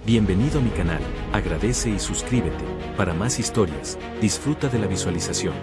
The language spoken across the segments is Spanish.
Bienvenido a mi canal, agradece y suscríbete. Para más historias, disfruta de la visualización.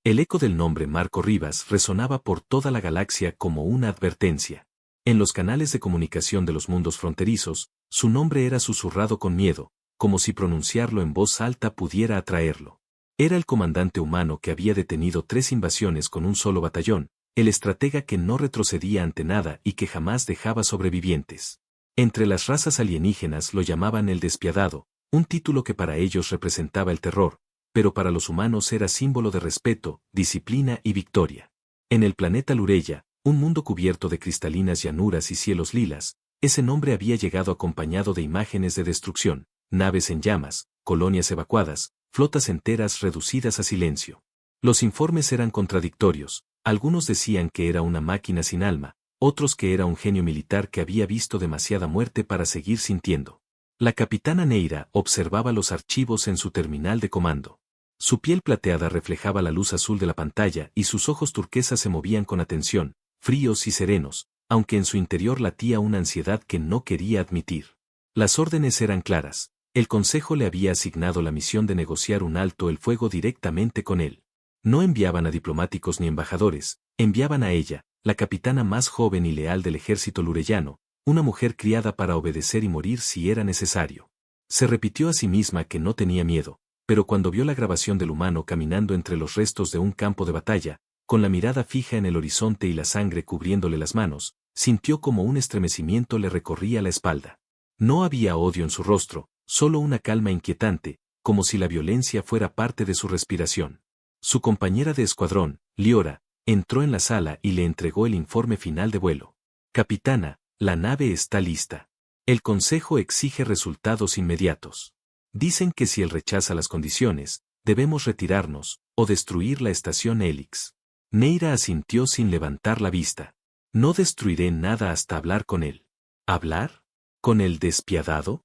El eco del nombre Marco Rivas resonaba por toda la galaxia como una advertencia. En los canales de comunicación de los mundos fronterizos, su nombre era susurrado con miedo, como si pronunciarlo en voz alta pudiera atraerlo. Era el comandante humano que había detenido 3 invasiones con un solo batallón, el estratega que no retrocedía ante nada y que jamás dejaba sobrevivientes. Entre las razas alienígenas lo llamaban el despiadado, un título que para ellos representaba el terror, pero para los humanos era símbolo de respeto, disciplina y victoria. En el planeta Lureya, un mundo cubierto de cristalinas llanuras y cielos lilas, ese nombre había llegado acompañado de imágenes de destrucción, naves en llamas, colonias evacuadas, flotas enteras reducidas a silencio. Los informes eran contradictorios, algunos decían que era una máquina sin alma, otros que era un genio militar que había visto demasiada muerte para seguir sintiendo. La capitana Neira observaba los archivos en su terminal de comando. Su piel plateada reflejaba la luz azul de la pantalla y sus ojos turquesas se movían con atención, fríos y serenos, aunque en su interior latía una ansiedad que no quería admitir. Las órdenes eran claras. El Consejo le había asignado la misión de negociar un alto el fuego directamente con él. No enviaban a diplomáticos ni embajadores, enviaban a ella, la capitana más joven y leal del ejército lureyano, una mujer criada para obedecer y morir si era necesario. Se repitió a sí misma que no tenía miedo, pero cuando vio la grabación del humano caminando entre los restos de un campo de batalla, con la mirada fija en el horizonte y la sangre cubriéndole las manos, sintió como un estremecimiento le recorría la espalda. No había odio en su rostro, solo una calma inquietante, como si la violencia fuera parte de su respiración. Su compañera de escuadrón, Liora, entró en la sala y le entregó el informe final de vuelo. Capitana, la nave está lista. El Consejo exige resultados inmediatos. Dicen que si él rechaza las condiciones, debemos retirarnos, o destruir la estación Helix. Neira asintió sin levantar la vista. No destruiré nada hasta hablar con él. ¿Hablar? ¿Con el despiadado?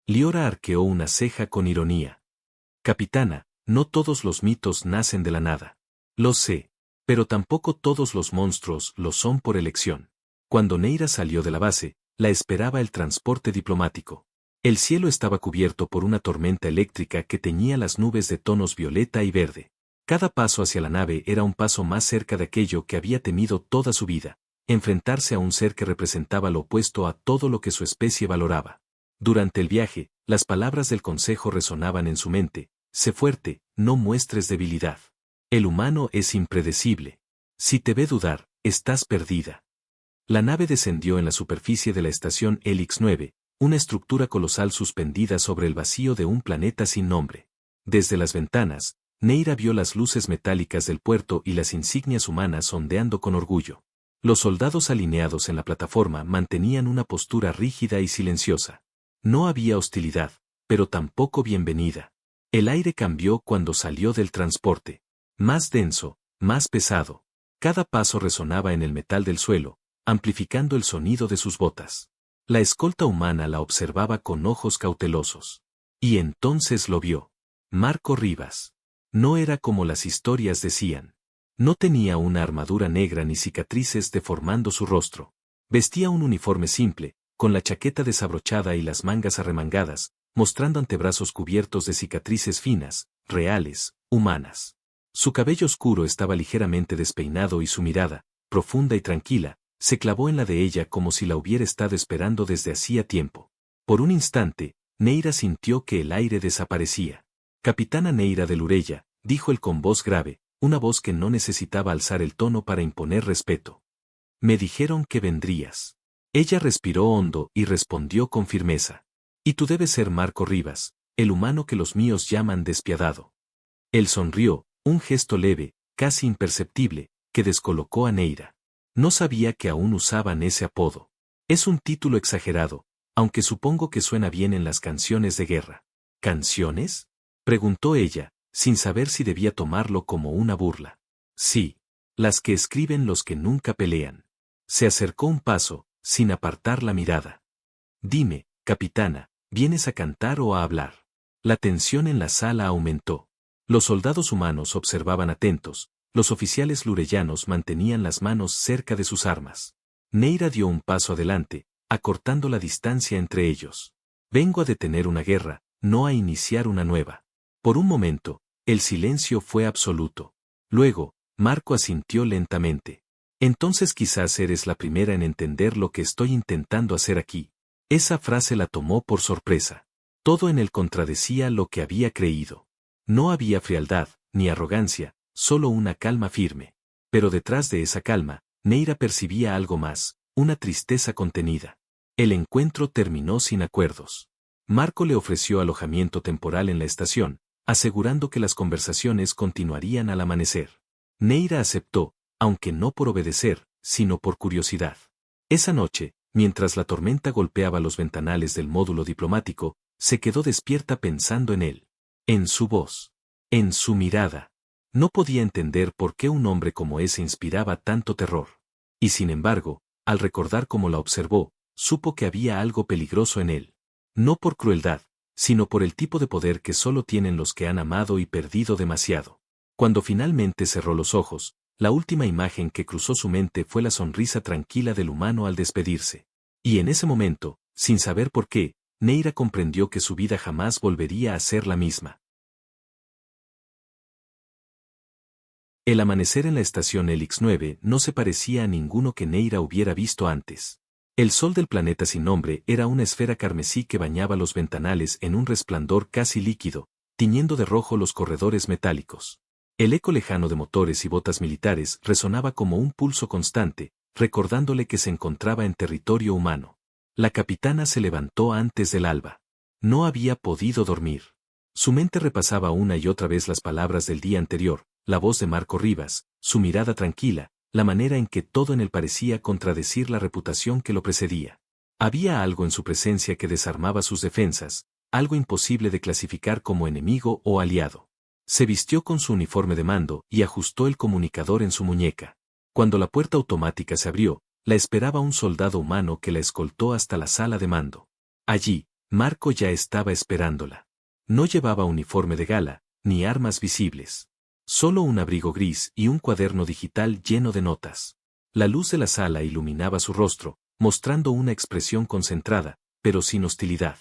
Liora arqueó una ceja con ironía. Capitana, no todos los mitos nacen de la nada. Lo sé. Pero tampoco todos los monstruos lo son por elección. Cuando Neira salió de la base, la esperaba el transporte diplomático. El cielo estaba cubierto por una tormenta eléctrica que teñía las nubes de tonos violeta y verde. Cada paso hacia la nave era un paso más cerca de aquello que había temido toda su vida, enfrentarse a un ser que representaba lo opuesto a todo lo que su especie valoraba. Durante el viaje, las palabras del consejo resonaban en su mente: sé fuerte, no muestres debilidad. El humano es impredecible. Si te ve dudar, estás perdida. La nave descendió en la superficie de la estación Helix 9, una estructura colosal suspendida sobre el vacío de un planeta sin nombre. Desde las ventanas, Neira vio las luces metálicas del puerto y las insignias humanas ondeando con orgullo. Los soldados alineados en la plataforma mantenían una postura rígida y silenciosa. No había hostilidad, pero tampoco bienvenida. El aire cambió cuando salió del transporte. Más denso, más pesado. Cada paso resonaba en el metal del suelo, amplificando el sonido de sus botas. La escolta humana la observaba con ojos cautelosos. Y entonces lo vio. Marco Rivas. No era como las historias decían. No tenía una armadura negra ni cicatrices deformando su rostro. Vestía un uniforme simple, con la chaqueta desabrochada y las mangas arremangadas, mostrando antebrazos cubiertos de cicatrices finas, reales, humanas. Su cabello oscuro estaba ligeramente despeinado y su mirada, profunda y tranquila, se clavó en la de ella como si la hubiera estado esperando desde hacía tiempo. Por un instante, Neira sintió que el aire desaparecía. Capitana Neira de Lureya, dijo él con voz grave, una voz que no necesitaba alzar el tono para imponer respeto. Me dijeron que vendrías. Ella respiró hondo y respondió con firmeza. Y tú debes ser Marco Rivas, el humano que los míos llaman despiadado. Él sonrió, un gesto leve, casi imperceptible, que descolocó a Neira. No sabía que aún usaban ese apodo. Es un título exagerado, aunque supongo que suena bien en las canciones de guerra. ¿Canciones? Preguntó ella, sin saber si debía tomarlo como una burla. Sí, las que escriben los que nunca pelean. Se acercó un paso, sin apartar la mirada. Dime, capitana, ¿vienes a cantar o a hablar? La tensión en la sala aumentó. Los soldados humanos observaban atentos, los oficiales lureyanos mantenían las manos cerca de sus armas. Neira dio un paso adelante, acortando la distancia entre ellos. Vengo a detener una guerra, no a iniciar una nueva. Por un momento, el silencio fue absoluto. Luego, Marco asintió lentamente. Entonces quizás eres la primera en entender lo que estoy intentando hacer aquí. Esa frase la tomó por sorpresa. Todo en él contradecía lo que había creído. No había frialdad, ni arrogancia, solo una calma firme. Pero detrás de esa calma, Neira percibía algo más, una tristeza contenida. El encuentro terminó sin acuerdos. Marco le ofreció alojamiento temporal en la estación, asegurando que las conversaciones continuarían al amanecer. Neira aceptó, aunque no por obedecer, sino por curiosidad. Esa noche, mientras la tormenta golpeaba los ventanales del módulo diplomático, se quedó despierta pensando en él. En su voz. En su mirada. No podía entender por qué un hombre como ese inspiraba tanto terror. Y sin embargo, al recordar cómo la observó, supo que había algo peligroso en él. No por crueldad, sino por el tipo de poder que solo tienen los que han amado y perdido demasiado. Cuando finalmente cerró los ojos, la última imagen que cruzó su mente fue la sonrisa tranquila del humano al despedirse. Y en ese momento, sin saber por qué, Neira comprendió que su vida jamás volvería a ser la misma. El amanecer en la estación Helix 9 no se parecía a ninguno que Neira hubiera visto antes. El sol del planeta sin nombre era una esfera carmesí que bañaba los ventanales en un resplandor casi líquido, tiñendo de rojo los corredores metálicos. El eco lejano de motores y botas militares resonaba como un pulso constante, recordándole que se encontraba en territorio humano. La capitana se levantó antes del alba. No había podido dormir. Su mente repasaba una y otra vez las palabras del día anterior, la voz de Marco Rivas, su mirada tranquila, la manera en que todo en él parecía contradecir la reputación que lo precedía. Había algo en su presencia que desarmaba sus defensas, algo imposible de clasificar como enemigo o aliado. Se vistió con su uniforme de mando y ajustó el comunicador en su muñeca. Cuando la puerta automática se abrió, la esperaba un soldado humano que la escoltó hasta la sala de mando. Allí, Marco ya estaba esperándola. No llevaba uniforme de gala, ni armas visibles. Solo un abrigo gris y un cuaderno digital lleno de notas. La luz de la sala iluminaba su rostro, mostrando una expresión concentrada, pero sin hostilidad.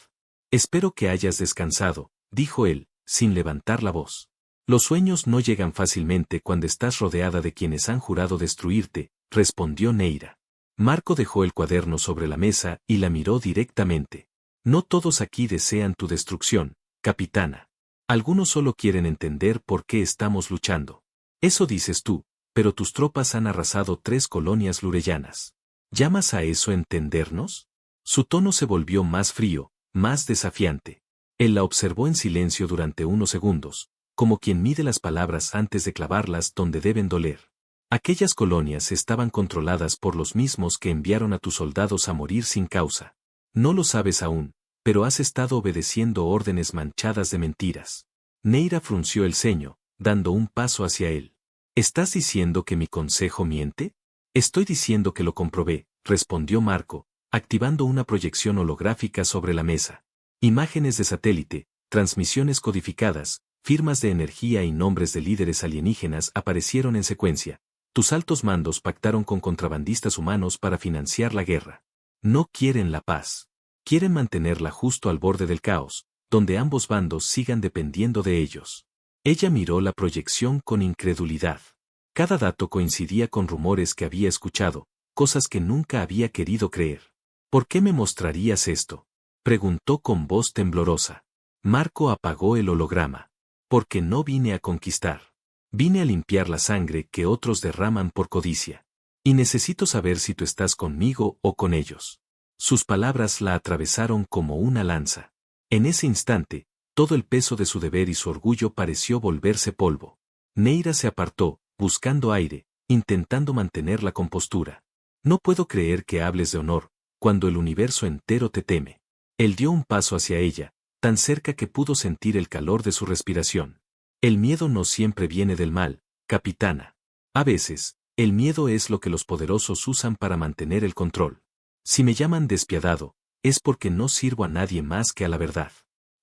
«Espero que hayas descansado», dijo él, sin levantar la voz. «Los sueños no llegan fácilmente cuando estás rodeada de quienes han jurado destruirte», respondió Neira. Marco dejó el cuaderno sobre la mesa y la miró directamente. «No todos aquí desean tu destrucción, capitana. Algunos solo quieren entender por qué estamos luchando. Eso dices tú, pero tus tropas han arrasado 3 colonias lureyanas. ¿Llamas a eso entendernos?». Su tono se volvió más frío, más desafiante. Él la observó en silencio durante unos segundos, como quien mide las palabras antes de clavarlas donde deben doler. Aquellas colonias estaban controladas por los mismos que enviaron a tus soldados a morir sin causa. No lo sabes aún, pero has estado obedeciendo órdenes manchadas de mentiras. Neira frunció el ceño, dando un paso hacia él. ¿Estás diciendo que mi consejo miente? Estoy diciendo que lo comprobé, respondió Marco, activando una proyección holográfica sobre la mesa. Imágenes de satélite, transmisiones codificadas, firmas de energía y nombres de líderes alienígenas aparecieron en secuencia. Tus altos mandos pactaron con contrabandistas humanos para financiar la guerra. No quieren la paz. Quieren mantenerla justo al borde del caos, donde ambos bandos sigan dependiendo de ellos. Ella miró la proyección con incredulidad. Cada dato coincidía con rumores que había escuchado, cosas que nunca había querido creer. ¿Por qué me mostrarías esto?, preguntó con voz temblorosa. Marco apagó el holograma. Porque no vine a conquistar. Vine a limpiar la sangre que otros derraman por codicia. Y necesito saber si tú estás conmigo o con ellos. Sus palabras la atravesaron como una lanza. En ese instante, todo el peso de su deber y su orgullo pareció volverse polvo. Neira se apartó, buscando aire, intentando mantener la compostura. No puedo creer que hables de honor, cuando el universo entero te teme. Él dio un paso hacia ella, tan cerca que pudo sentir el calor de su respiración. El miedo no siempre viene del mal, capitana. A veces, el miedo es lo que los poderosos usan para mantener el control. Si me llaman despiadado, es porque no sirvo a nadie más que a la verdad.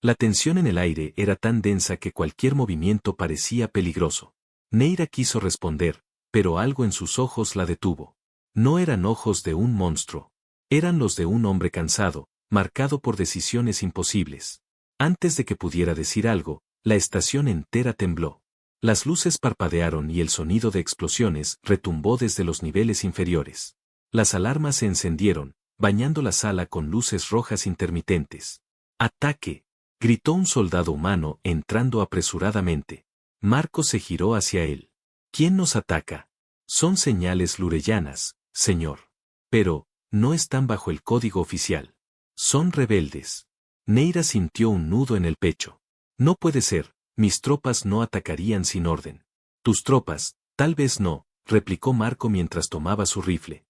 La tensión en el aire era tan densa que cualquier movimiento parecía peligroso. Neira quiso responder, pero algo en sus ojos la detuvo. No eran ojos de un monstruo. Eran los de un hombre cansado, marcado por decisiones imposibles. Antes de que pudiera decir algo, la estación entera tembló. Las luces parpadearon y el sonido de explosiones retumbó desde los niveles inferiores. Las alarmas se encendieron, bañando la sala con luces rojas intermitentes. ¡Ataque!, gritó un soldado humano entrando apresuradamente. Marco se giró hacia él. ¿Quién nos ataca? Son señales lureyanas, señor. Pero, no están bajo el código oficial. Son rebeldes. Neira sintió un nudo en el pecho. No puede ser, mis tropas no atacarían sin orden. Tus tropas, tal vez no, replicó Marco mientras tomaba su rifle.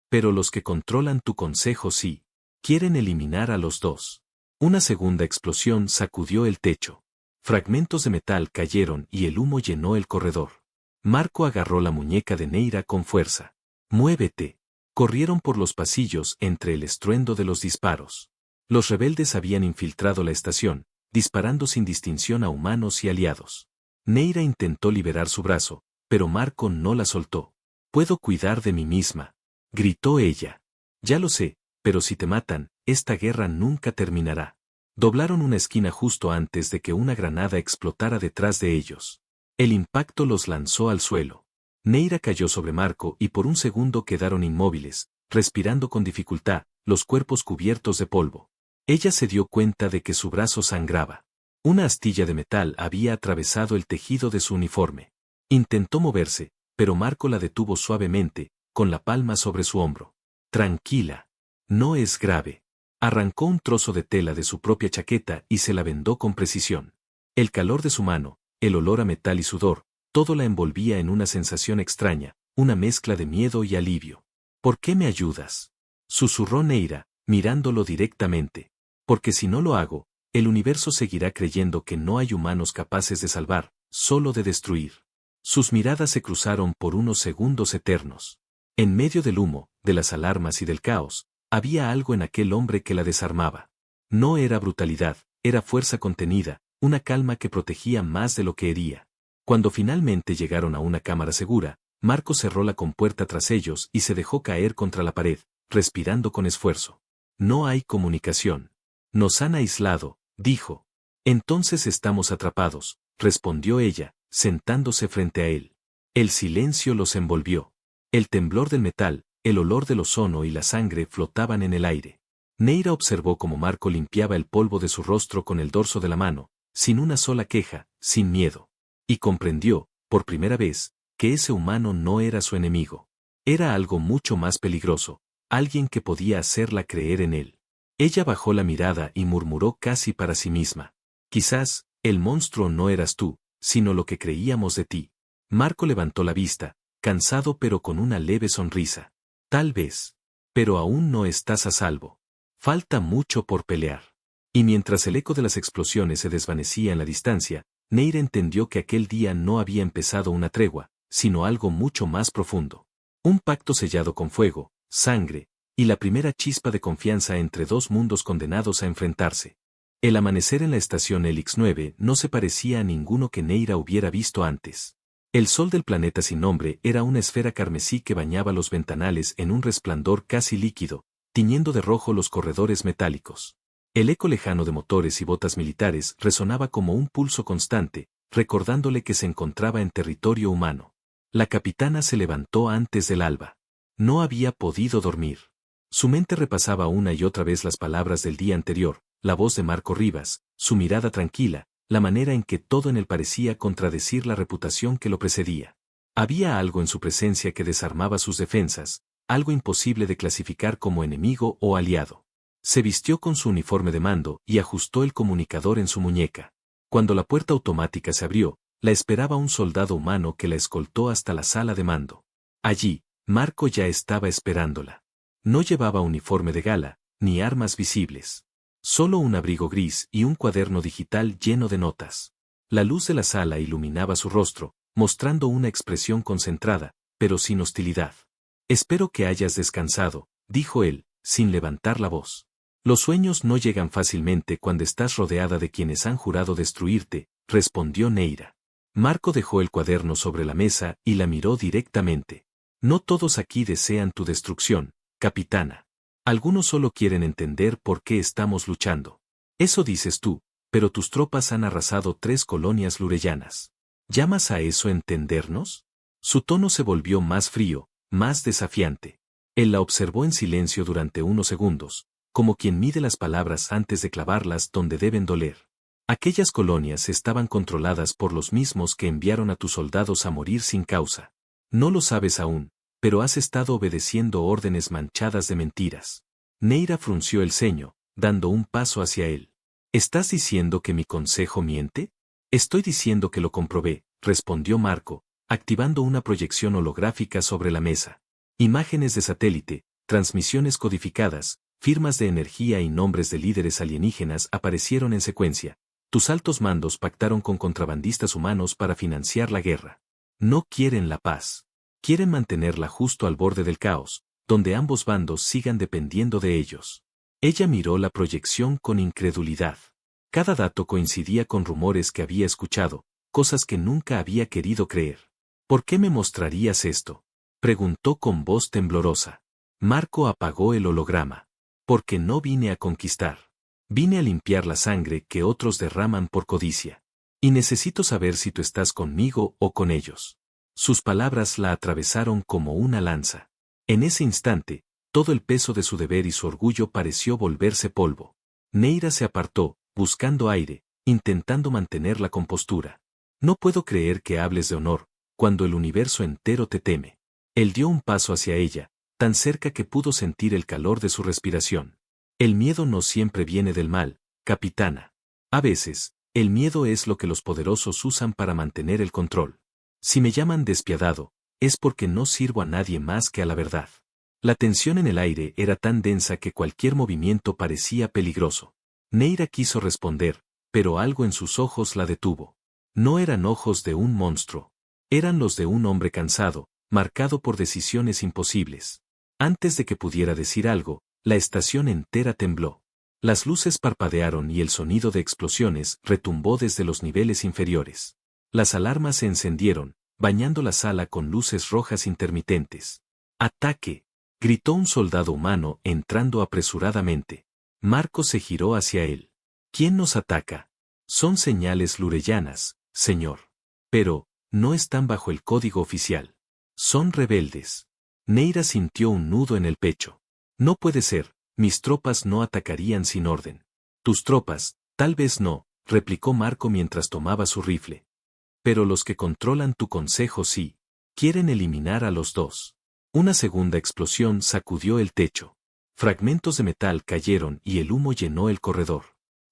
Pero los que controlan tu consejo sí. Quieren eliminar a los dos. Una segunda explosión sacudió el techo. Fragmentos de metal cayeron y el humo llenó el corredor. Marco agarró la muñeca de Neira con fuerza. ¡Muévete! Corrieron por los pasillos entre el estruendo de los disparos. Los rebeldes habían infiltrado la estación, disparando sin distinción a humanos y aliados. Neira intentó liberar su brazo, pero Marco no la soltó. «Puedo cuidar de mí misma», gritó ella. «Ya lo sé, pero si te matan, esta guerra nunca terminará». Doblaron una esquina justo antes de que una granada explotara detrás de ellos. El impacto los lanzó al suelo. Neira cayó sobre Marco y por un segundo quedaron inmóviles, respirando con dificultad, los cuerpos cubiertos de polvo. Ella se dio cuenta de que su brazo sangraba. Una astilla de metal había atravesado el tejido de su uniforme. Intentó moverse, pero Marco la detuvo suavemente, con la palma sobre su hombro. «Tranquila. No es grave». Arrancó un trozo de tela de su propia chaqueta y se la vendó con precisión. El calor de su mano, el olor a metal y sudor, todo la envolvía en una sensación extraña, una mezcla de miedo y alivio. «¿Por qué me ayudas?», susurró Neira, mirándolo directamente. «Porque si no lo hago, el universo seguirá creyendo que no hay humanos capaces de salvar, solo de destruir». Sus miradas se cruzaron por unos segundos eternos. En medio del humo, de las alarmas y del caos, había algo en aquel hombre que la desarmaba. No era brutalidad, era fuerza contenida, una calma que protegía más de lo que hería. Cuando finalmente llegaron a una cámara segura, Marco cerró la compuerta tras ellos y se dejó caer contra la pared, respirando con esfuerzo. «No hay comunicación. Nos han aislado», dijo. «Entonces estamos atrapados», respondió ella, sentándose frente a él. El silencio los envolvió. El temblor del metal, el olor del ozono y la sangre flotaban en el aire. Neira observó cómo Marco limpiaba el polvo de su rostro con el dorso de la mano, sin una sola queja, sin miedo. Y comprendió, por primera vez, que ese humano no era su enemigo. Era algo mucho más peligroso, alguien que podía hacerla creer en él. Ella bajó la mirada y murmuró casi para sí misma. «Quizás, el monstruo no eras tú, sino lo que creíamos de ti». Marco levantó la vista, cansado pero con una leve sonrisa. «Tal vez. Pero aún no estás a salvo. Falta mucho por pelear». Y mientras el eco de las explosiones se desvanecía en la distancia, Neira entendió que aquel día no había empezado una tregua, sino algo mucho más profundo. Un pacto sellado con fuego, sangre, y la primera chispa de confianza entre dos mundos condenados a enfrentarse. El amanecer en la estación Helix 9 no se parecía a ninguno que Neira hubiera visto antes. El sol del planeta sin nombre era una esfera carmesí que bañaba los ventanales en un resplandor casi líquido, tiñendo de rojo los corredores metálicos. El eco lejano de motores y botas militares resonaba como un pulso constante, recordándole que se encontraba en territorio humano. La capitana se levantó antes del alba. No había podido dormir. Su mente repasaba una y otra vez las palabras del día anterior, la voz de Marco Rivas, su mirada tranquila, la manera en que todo en él parecía contradecir la reputación que lo precedía. Había algo en su presencia que desarmaba sus defensas, algo imposible de clasificar como enemigo o aliado. Se vistió con su uniforme de mando y ajustó el comunicador en su muñeca. Cuando la puerta automática se abrió, la esperaba un soldado humano que la escoltó hasta la sala de mando. Allí, Marco ya estaba esperándola. No llevaba uniforme de gala, ni armas visibles. Solo un abrigo gris y un cuaderno digital lleno de notas. La luz de la sala iluminaba su rostro, mostrando una expresión concentrada, pero sin hostilidad. «Espero que hayas descansado», dijo él, sin levantar la voz. «Los sueños no llegan fácilmente cuando estás rodeada de quienes han jurado destruirte», respondió Neira. Marco dejó el cuaderno sobre la mesa y la miró directamente. «No todos aquí desean tu destrucción, capitana. Algunos solo quieren entender por qué estamos luchando. Eso dices tú, pero tus tropas han arrasado 3 colonias lureyanas. ¿Llamas a eso entendernos? Su tono se volvió más frío, más desafiante. Él la observó en silencio durante unos segundos, como quien mide las palabras antes de clavarlas donde deben doler. Aquellas colonias estaban controladas por los mismos que enviaron a tus soldados a morir sin causa. No lo sabes aún, pero has estado obedeciendo órdenes manchadas de mentiras. Neira frunció el ceño, dando un paso hacia él. ¿Estás diciendo que mi consejo miente? Estoy diciendo que lo comprobé, respondió Marco, activando una proyección holográfica sobre la mesa. Imágenes de satélite, transmisiones codificadas, firmas de energía y nombres de líderes alienígenas aparecieron en secuencia. Tus altos mandos pactaron con contrabandistas humanos para financiar la guerra. No quieren la paz. Quieren mantenerla justo al borde del caos, donde ambos bandos sigan dependiendo de ellos. Ella miró la proyección con incredulidad. Cada dato coincidía con rumores que había escuchado, cosas que nunca había querido creer. ¿Por qué me mostrarías esto? Preguntó con voz temblorosa. Marco apagó el holograma. Porque no vine a conquistar. Vine a limpiar la sangre que otros derraman por codicia. Y necesito saber si tú estás conmigo o con ellos. Sus palabras la atravesaron como una lanza. En ese instante, todo el peso de su deber y su orgullo pareció volverse polvo. Neira se apartó, buscando aire, intentando mantener la compostura. No puedo creer que hables de honor, cuando el universo entero te teme. Él dio un paso hacia ella, tan cerca que pudo sentir el calor de su respiración. El miedo no siempre viene del mal, capitana. A veces, el miedo es lo que los poderosos usan para mantener el control. Si me llaman despiadado, es porque no sirvo a nadie más que a la verdad. La tensión en el aire era tan densa que cualquier movimiento parecía peligroso. Neira quiso responder, pero algo en sus ojos la detuvo. No eran ojos de un monstruo. Eran los de un hombre cansado, marcado por decisiones imposibles. Antes de que pudiera decir algo, la estación entera tembló. Las luces parpadearon y el sonido de explosiones retumbó desde los niveles inferiores. Las alarmas se encendieron, bañando la sala con luces rojas intermitentes. ¡Ataque! Gritó un soldado humano entrando apresuradamente. Marco se giró hacia él. ¿Quién nos ataca? Son señales lureyanas, señor. Pero, no están bajo el código oficial. Son rebeldes. Neira sintió un nudo en el pecho. No puede ser, mis tropas no atacarían sin orden. Tus tropas, tal vez no, replicó Marco mientras tomaba su rifle. Pero los que controlan tu consejo sí. Quieren eliminar a los dos. Una segunda explosión sacudió el techo. Fragmentos de metal cayeron y el humo llenó el corredor.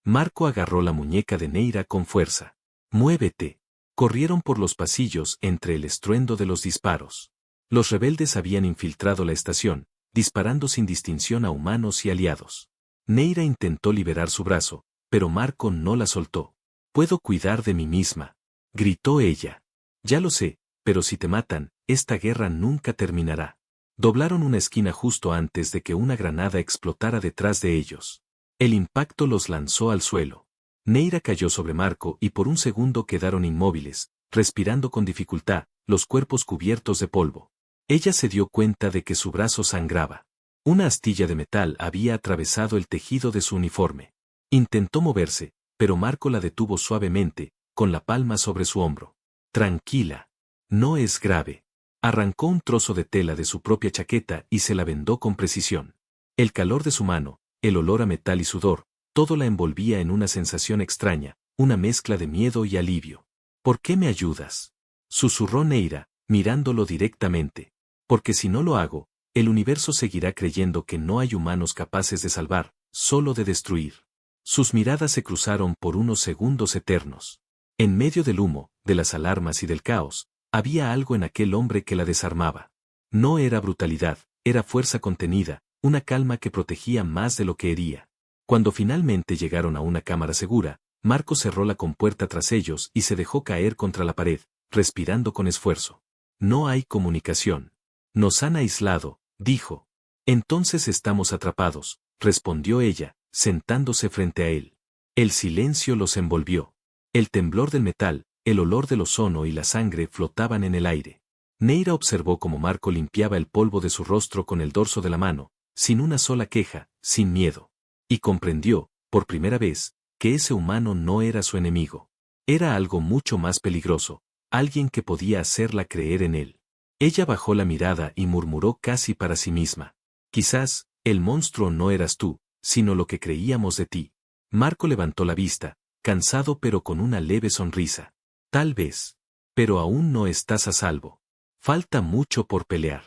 Marco agarró la muñeca de Neira con fuerza. ¡Muévete! Corrieron por los pasillos entre el estruendo de los disparos. Los rebeldes habían infiltrado la estación, disparando sin distinción a humanos y aliados. Neira intentó liberar su brazo, pero Marco no la soltó. «Puedo cuidar de mí misma», gritó ella. «Ya lo sé, pero si te matan, esta guerra nunca terminará». Doblaron una esquina justo antes de que una granada explotara detrás de ellos. El impacto los lanzó al suelo. Neira cayó sobre Marco y por un segundo quedaron inmóviles, respirando con dificultad, los cuerpos cubiertos de polvo. Ella se dio cuenta de que su brazo sangraba. Una astilla de metal había atravesado el tejido de su uniforme. Intentó moverse, pero Marco la detuvo suavemente, con la palma sobre su hombro. «Tranquila. No es grave». Arrancó un trozo de tela de su propia chaqueta y se la vendó con precisión. El calor de su mano, el olor a metal y sudor, todo la envolvía en una sensación extraña, una mezcla de miedo y alivio. «¿Por qué me ayudas?», susurró Neira, mirándolo directamente. «Porque si no lo hago, el universo seguirá creyendo que no hay humanos capaces de salvar, solo de destruir». Sus miradas se cruzaron por unos segundos eternos. En medio del humo, de las alarmas y del caos, había algo en aquel hombre que la desarmaba. No era brutalidad, era fuerza contenida, una calma que protegía más de lo que hería. Cuando finalmente llegaron a una cámara segura, Marco cerró la compuerta tras ellos y se dejó caer contra la pared, respirando con esfuerzo. «No hay comunicación. Nos han aislado», dijo. «Entonces estamos atrapados», respondió ella, sentándose frente a él. El silencio los envolvió. El temblor del metal, el olor del ozono y la sangre flotaban en el aire. Neira observó cómo Marco limpiaba el polvo de su rostro con el dorso de la mano, sin una sola queja, sin miedo. Y comprendió, por primera vez, que ese humano no era su enemigo. Era algo mucho más peligroso, alguien que podía hacerla creer en él. Ella bajó la mirada y murmuró casi para sí misma. Quizás, el monstruo no eras tú, sino lo que creíamos de ti. Marco levantó la vista, cansado pero con una leve sonrisa. Tal vez. Pero aún no estás a salvo. Falta mucho por pelear.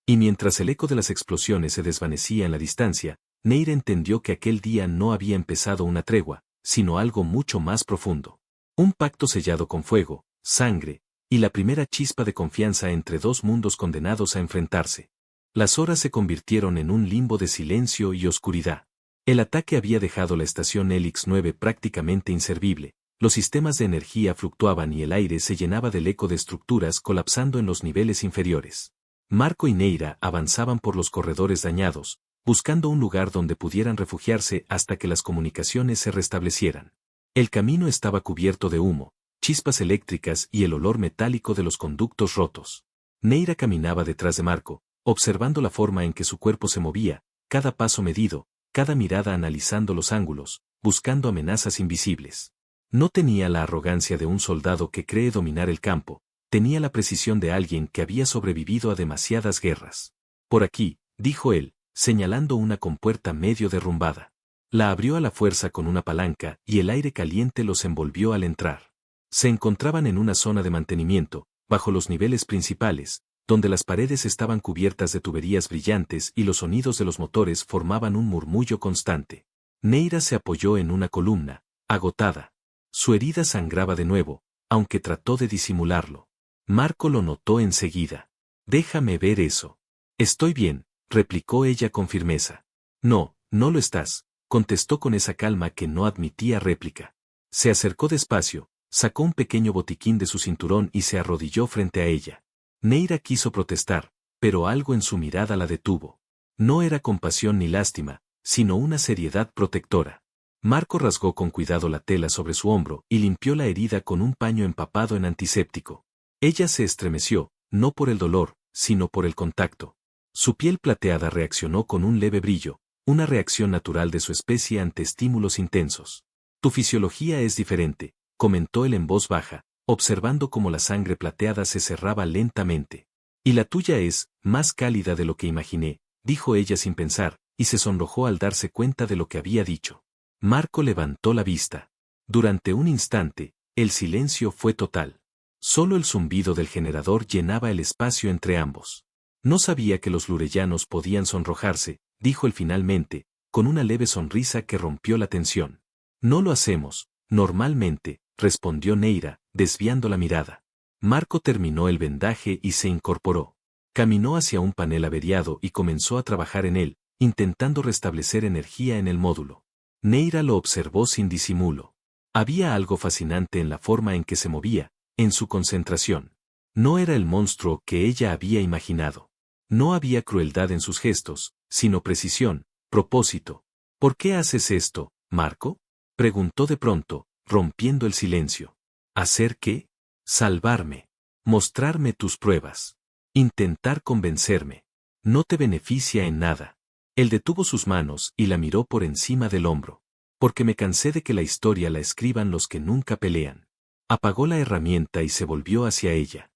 Y mientras el eco de las explosiones se desvanecía en la distancia, Neira entendió que aquel día no había empezado una tregua, sino algo mucho más profundo. Un pacto sellado con fuego, sangre, y la primera chispa de confianza entre dos mundos condenados a enfrentarse. Las horas se convirtieron en un limbo de silencio y oscuridad. El ataque había dejado la estación Helix 9 prácticamente inservible, los sistemas de energía fluctuaban y el aire se llenaba del eco de estructuras colapsando en los niveles inferiores. Marco y Neira avanzaban por los corredores dañados, buscando un lugar donde pudieran refugiarse hasta que las comunicaciones se restablecieran. El camino estaba cubierto de humo, chispas eléctricas y el olor metálico de los conductos rotos. Neira caminaba detrás de Marco, observando la forma en que su cuerpo se movía, cada paso medido, cada mirada analizando los ángulos, buscando amenazas invisibles. No tenía la arrogancia de un soldado que cree dominar el campo, tenía la precisión de alguien que había sobrevivido a demasiadas guerras. Por aquí, dijo él, señalando una compuerta medio derrumbada. La abrió a la fuerza con una palanca y el aire caliente los envolvió al entrar. Se encontraban en una zona de mantenimiento, bajo los niveles principales, donde las paredes estaban cubiertas de tuberías brillantes y los sonidos de los motores formaban un murmullo constante. Neira se apoyó en una columna, agotada. Su herida sangraba de nuevo, aunque trató de disimularlo. Marco lo notó enseguida. «Déjame ver eso». «Estoy bien», replicó ella con firmeza. «No, no lo estás», contestó con esa calma que no admitía réplica. Se acercó despacio, sacó un pequeño botiquín de su cinturón y se arrodilló frente a ella. Neira quiso protestar, pero algo en su mirada la detuvo. No era compasión ni lástima, sino una seriedad protectora. Marco rasgó con cuidado la tela sobre su hombro y limpió la herida con un paño empapado en antiséptico. Ella se estremeció, no por el dolor, sino por el contacto. Su piel plateada reaccionó con un leve brillo, una reacción natural de su especie ante estímulos intensos. «Tu fisiología es diferente», comentó él en voz baja, observando cómo la sangre plateada se cerraba lentamente. «Y la tuya es más cálida de lo que imaginé», dijo ella sin pensar, y se sonrojó al darse cuenta de lo que había dicho. Marco levantó la vista. Durante un instante, el silencio fue total. Solo el zumbido del generador llenaba el espacio entre ambos. «No sabía que los lurellanos podían sonrojarse», dijo él finalmente, con una leve sonrisa que rompió la tensión. «No lo hacemos, normalmente», respondió Neira, desviando la mirada. Marco terminó el vendaje y se incorporó. Caminó hacia un panel averiado y comenzó a trabajar en él, intentando restablecer energía en el módulo. Neira lo observó sin disimulo. Había algo fascinante en la forma en que se movía, en su concentración. No era el monstruo que ella había imaginado. No había crueldad en sus gestos, sino precisión, propósito. «¿Por qué haces esto, Marco?», preguntó de pronto, rompiendo el silencio. «¿Hacer qué?». «Salvarme. Mostrarme tus pruebas. Intentar convencerme. No te beneficia en nada». Él detuvo sus manos y la miró por encima del hombro. «Porque me cansé de que la historia la escriban los que nunca pelean». Apagó la herramienta y se volvió hacia ella.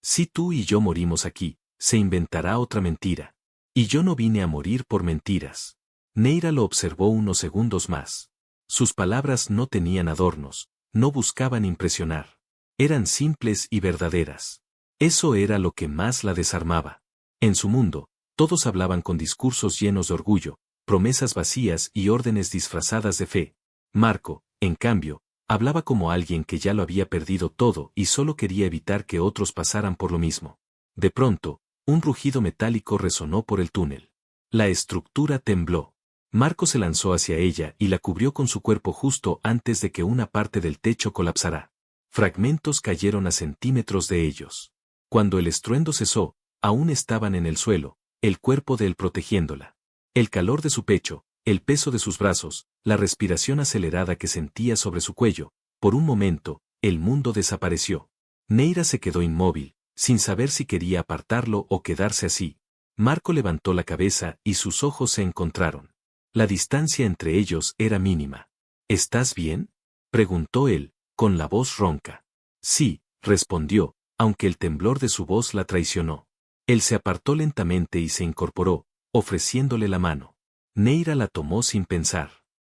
«Si tú y yo morimos aquí, se inventará otra mentira. Y yo no vine a morir por mentiras». Neira lo observó unos segundos más. Sus palabras no tenían adornos, no buscaban impresionar. Eran simples y verdaderas. Eso era lo que más la desarmaba. En su mundo, todos hablaban con discursos llenos de orgullo, promesas vacías y órdenes disfrazadas de fe. Marco, en cambio, hablaba como alguien que ya lo había perdido todo y solo quería evitar que otros pasaran por lo mismo. De pronto, un rugido metálico resonó por el túnel. La estructura tembló. Marco se lanzó hacia ella y la cubrió con su cuerpo justo antes de que una parte del techo colapsara. Fragmentos cayeron a centímetros de ellos. Cuando el estruendo cesó, aún estaban en el suelo, el cuerpo de él protegiéndola. El calor de su pecho, el peso de sus brazos, la respiración acelerada que sentía sobre su cuello. Por un momento, el mundo desapareció. Neira se quedó inmóvil, sin saber si quería apartarlo o quedarse así. Marco levantó la cabeza y sus ojos se encontraron. La distancia entre ellos era mínima. ¿Estás bien?, preguntó él, con la voz ronca. Sí, respondió, aunque el temblor de su voz la traicionó. Él se apartó lentamente y se incorporó, ofreciéndole la mano. Neira la tomó sin pensar.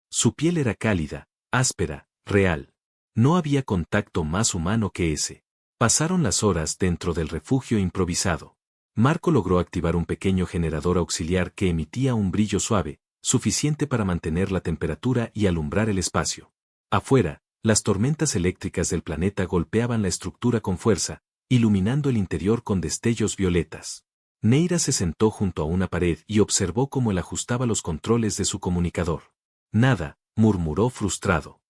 Su piel era cálida, áspera, real. No había contacto más humano que ese. Pasaron las horas dentro del refugio improvisado. Marco logró activar un pequeño generador auxiliar que emitía un brillo suave, suficiente para mantener la temperatura y alumbrar el espacio. Afuera, las tormentas eléctricas del planeta golpeaban la estructura con fuerza, iluminando el interior con destellos violetas. Neira se sentó junto a una pared y observó cómo él ajustaba los controles de su comunicador. Nada, murmuró frustrado.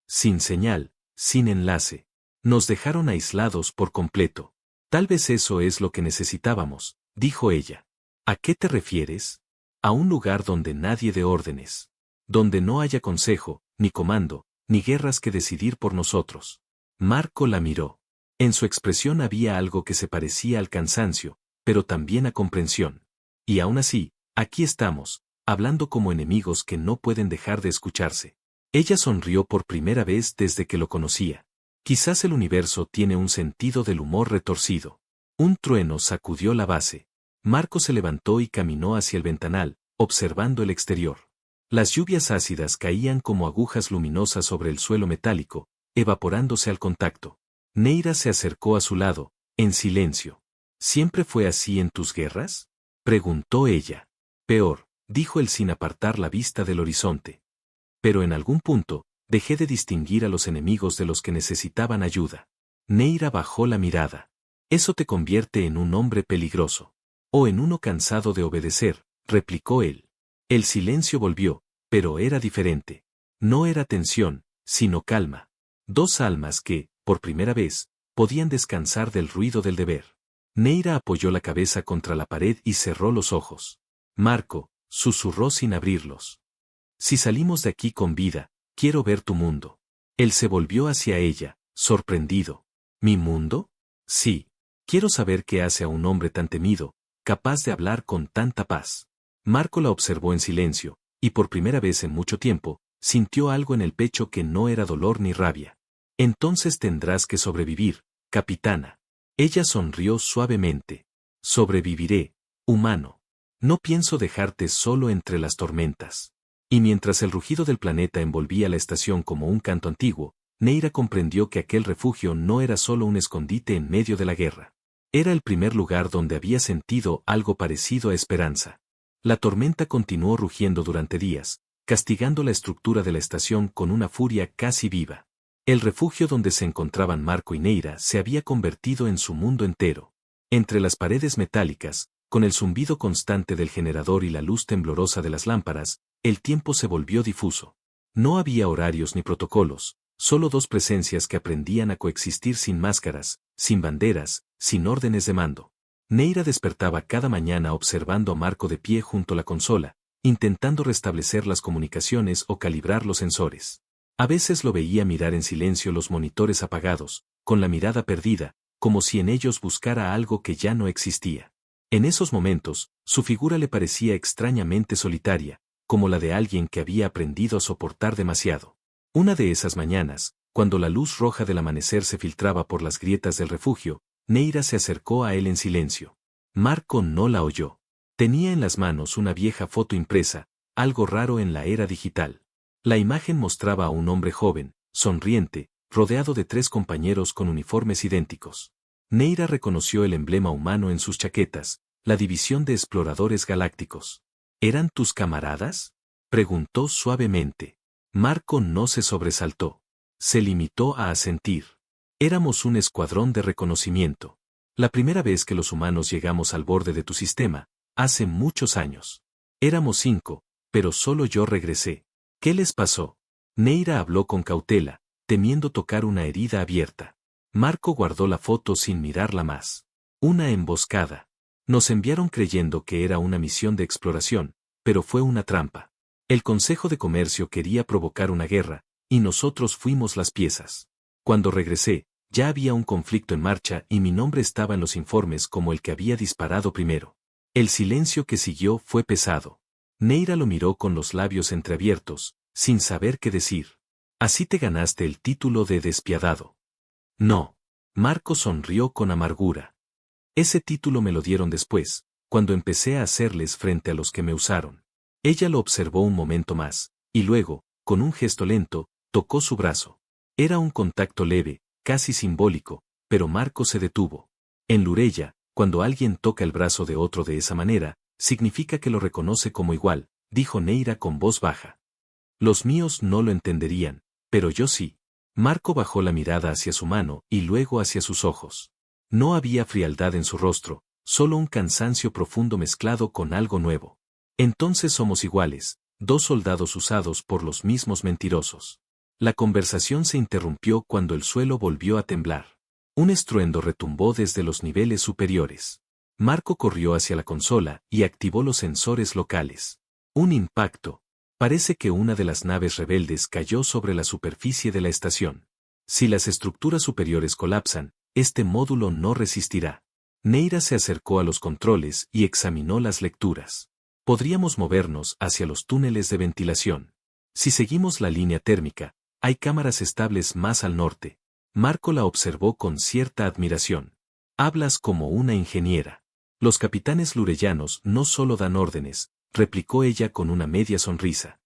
Sin señal, sin enlace. Nos dejaron aislados por completo. Tal vez eso es lo que necesitábamos, dijo ella. ¿A qué te refieres? A un lugar donde nadie dé órdenes. Donde no haya consejo, ni comando, ni guerras que decidir por nosotros. Marco la miró. En su expresión había algo que se parecía al cansancio, pero también a comprensión. Y aún así, aquí estamos, hablando como enemigos que no pueden dejar de escucharse. Ella sonrió por primera vez desde que lo conocía. Quizás el universo tiene un sentido del humor retorcido. Un trueno sacudió la base. Marco se levantó y caminó hacia el ventanal, observando el exterior. Las lluvias ácidas caían como agujas luminosas sobre el suelo metálico, evaporándose al contacto. Neira se acercó a su lado, en silencio. ¿Siempre fue así en tus guerras?, preguntó ella. Peor, dijo él sin apartar la vista del horizonte. Pero en algún punto, dejé de distinguir a los enemigos de los que necesitaban ayuda. Neira bajó la mirada. Eso te convierte en un hombre peligroso. O en uno cansado de obedecer, replicó él. El silencio volvió, pero era diferente. No era tensión, sino calma. Dos almas que, por primera vez, podían descansar del ruido del deber. Neira apoyó la cabeza contra la pared y cerró los ojos. Marco, susurró sin abrirlos. Si salimos de aquí con vida, quiero ver tu mundo. Él se volvió hacia ella, sorprendido. ¿Mi mundo? Sí. Quiero saber qué hace a un hombre tan temido, capaz de hablar con tanta paz. Marco la observó en silencio, y por primera vez en mucho tiempo, sintió algo en el pecho que no era dolor ni rabia. Entonces tendrás que sobrevivir, capitana. Ella sonrió suavemente. Sobreviviré, humano. No pienso dejarte solo entre las tormentas. Y mientras el rugido del planeta envolvía la estación como un canto antiguo, Neira comprendió que aquel refugio no era solo un escondite en medio de la guerra. Era el primer lugar donde había sentido algo parecido a esperanza. La tormenta continuó rugiendo durante días, castigando la estructura de la estación con una furia casi viva. El refugio donde se encontraban Marco y Neira se había convertido en su mundo entero. Entre las paredes metálicas, con el zumbido constante del generador y la luz temblorosa de las lámparas, el tiempo se volvió difuso. No había horarios ni protocolos, solo dos presencias que aprendían a coexistir sin máscaras, sin banderas, sin órdenes de mando. Neira despertaba cada mañana observando a Marco de pie junto a la consola, intentando restablecer las comunicaciones o calibrar los sensores. A veces lo veía mirar en silencio los monitores apagados, con la mirada perdida, como si en ellos buscara algo que ya no existía. En esos momentos, su figura le parecía extrañamente solitaria, como la de alguien que había aprendido a soportar demasiado. Una de esas mañanas, cuando la luz roja del amanecer se filtraba por las grietas del refugio, Neira se acercó a él en silencio. Marco no la oyó. Tenía en las manos una vieja foto impresa, algo raro en la era digital. La imagen mostraba a un hombre joven, sonriente, rodeado de tres compañeros con uniformes idénticos. Neira reconoció el emblema humano en sus chaquetas, la división de exploradores galácticos. ¿Eran tus camaradas?, preguntó suavemente. Marco no se sobresaltó. Se limitó a asentir. Éramos un escuadrón de reconocimiento. La primera vez que los humanos llegamos al borde de tu sistema, hace muchos años. Éramos 5, pero solo yo regresé. ¿Qué les pasó? Neira habló con cautela, temiendo tocar una herida abierta. Marco guardó la foto sin mirarla más. Una emboscada. Nos enviaron creyendo que era una misión de exploración, pero fue una trampa. El Consejo de Comercio quería provocar una guerra, y nosotros fuimos las piezas. Cuando regresé, ya había un conflicto en marcha y mi nombre estaba en los informes como el que había disparado primero. El silencio que siguió fue pesado. Neira lo miró con los labios entreabiertos, sin saber qué decir. Así te ganaste el título de despiadado. No. Marco sonrió con amargura. Ese título me lo dieron después, cuando empecé a hacerles frente a los que me usaron. Ella lo observó un momento más, y luego, con un gesto lento, tocó su brazo. Era un contacto leve, casi simbólico, pero Marco se detuvo. En Lurella, cuando alguien toca el brazo de otro de esa manera, significa que lo reconoce como igual, dijo Neira con voz baja. Los míos no lo entenderían, pero yo sí. Marco bajó la mirada hacia su mano y luego hacia sus ojos. No había frialdad en su rostro, solo un cansancio profundo mezclado con algo nuevo. Entonces somos iguales, dos soldados usados por los mismos mentirosos. La conversación se interrumpió cuando el suelo volvió a temblar. Un estruendo retumbó desde los niveles superiores. Marco corrió hacia la consola y activó los sensores locales. Un impacto. Parece que una de las naves rebeldes cayó sobre la superficie de la estación. Si las estructuras superiores colapsan, este módulo no resistirá. Neira se acercó a los controles y examinó las lecturas. Podríamos movernos hacia los túneles de ventilación. Si seguimos la línea térmica, hay cámaras estables más al norte. Marco la observó con cierta admiración. Hablas como una ingeniera. Los capitanes lurellanos no solo dan órdenes, replicó ella con una media sonrisa.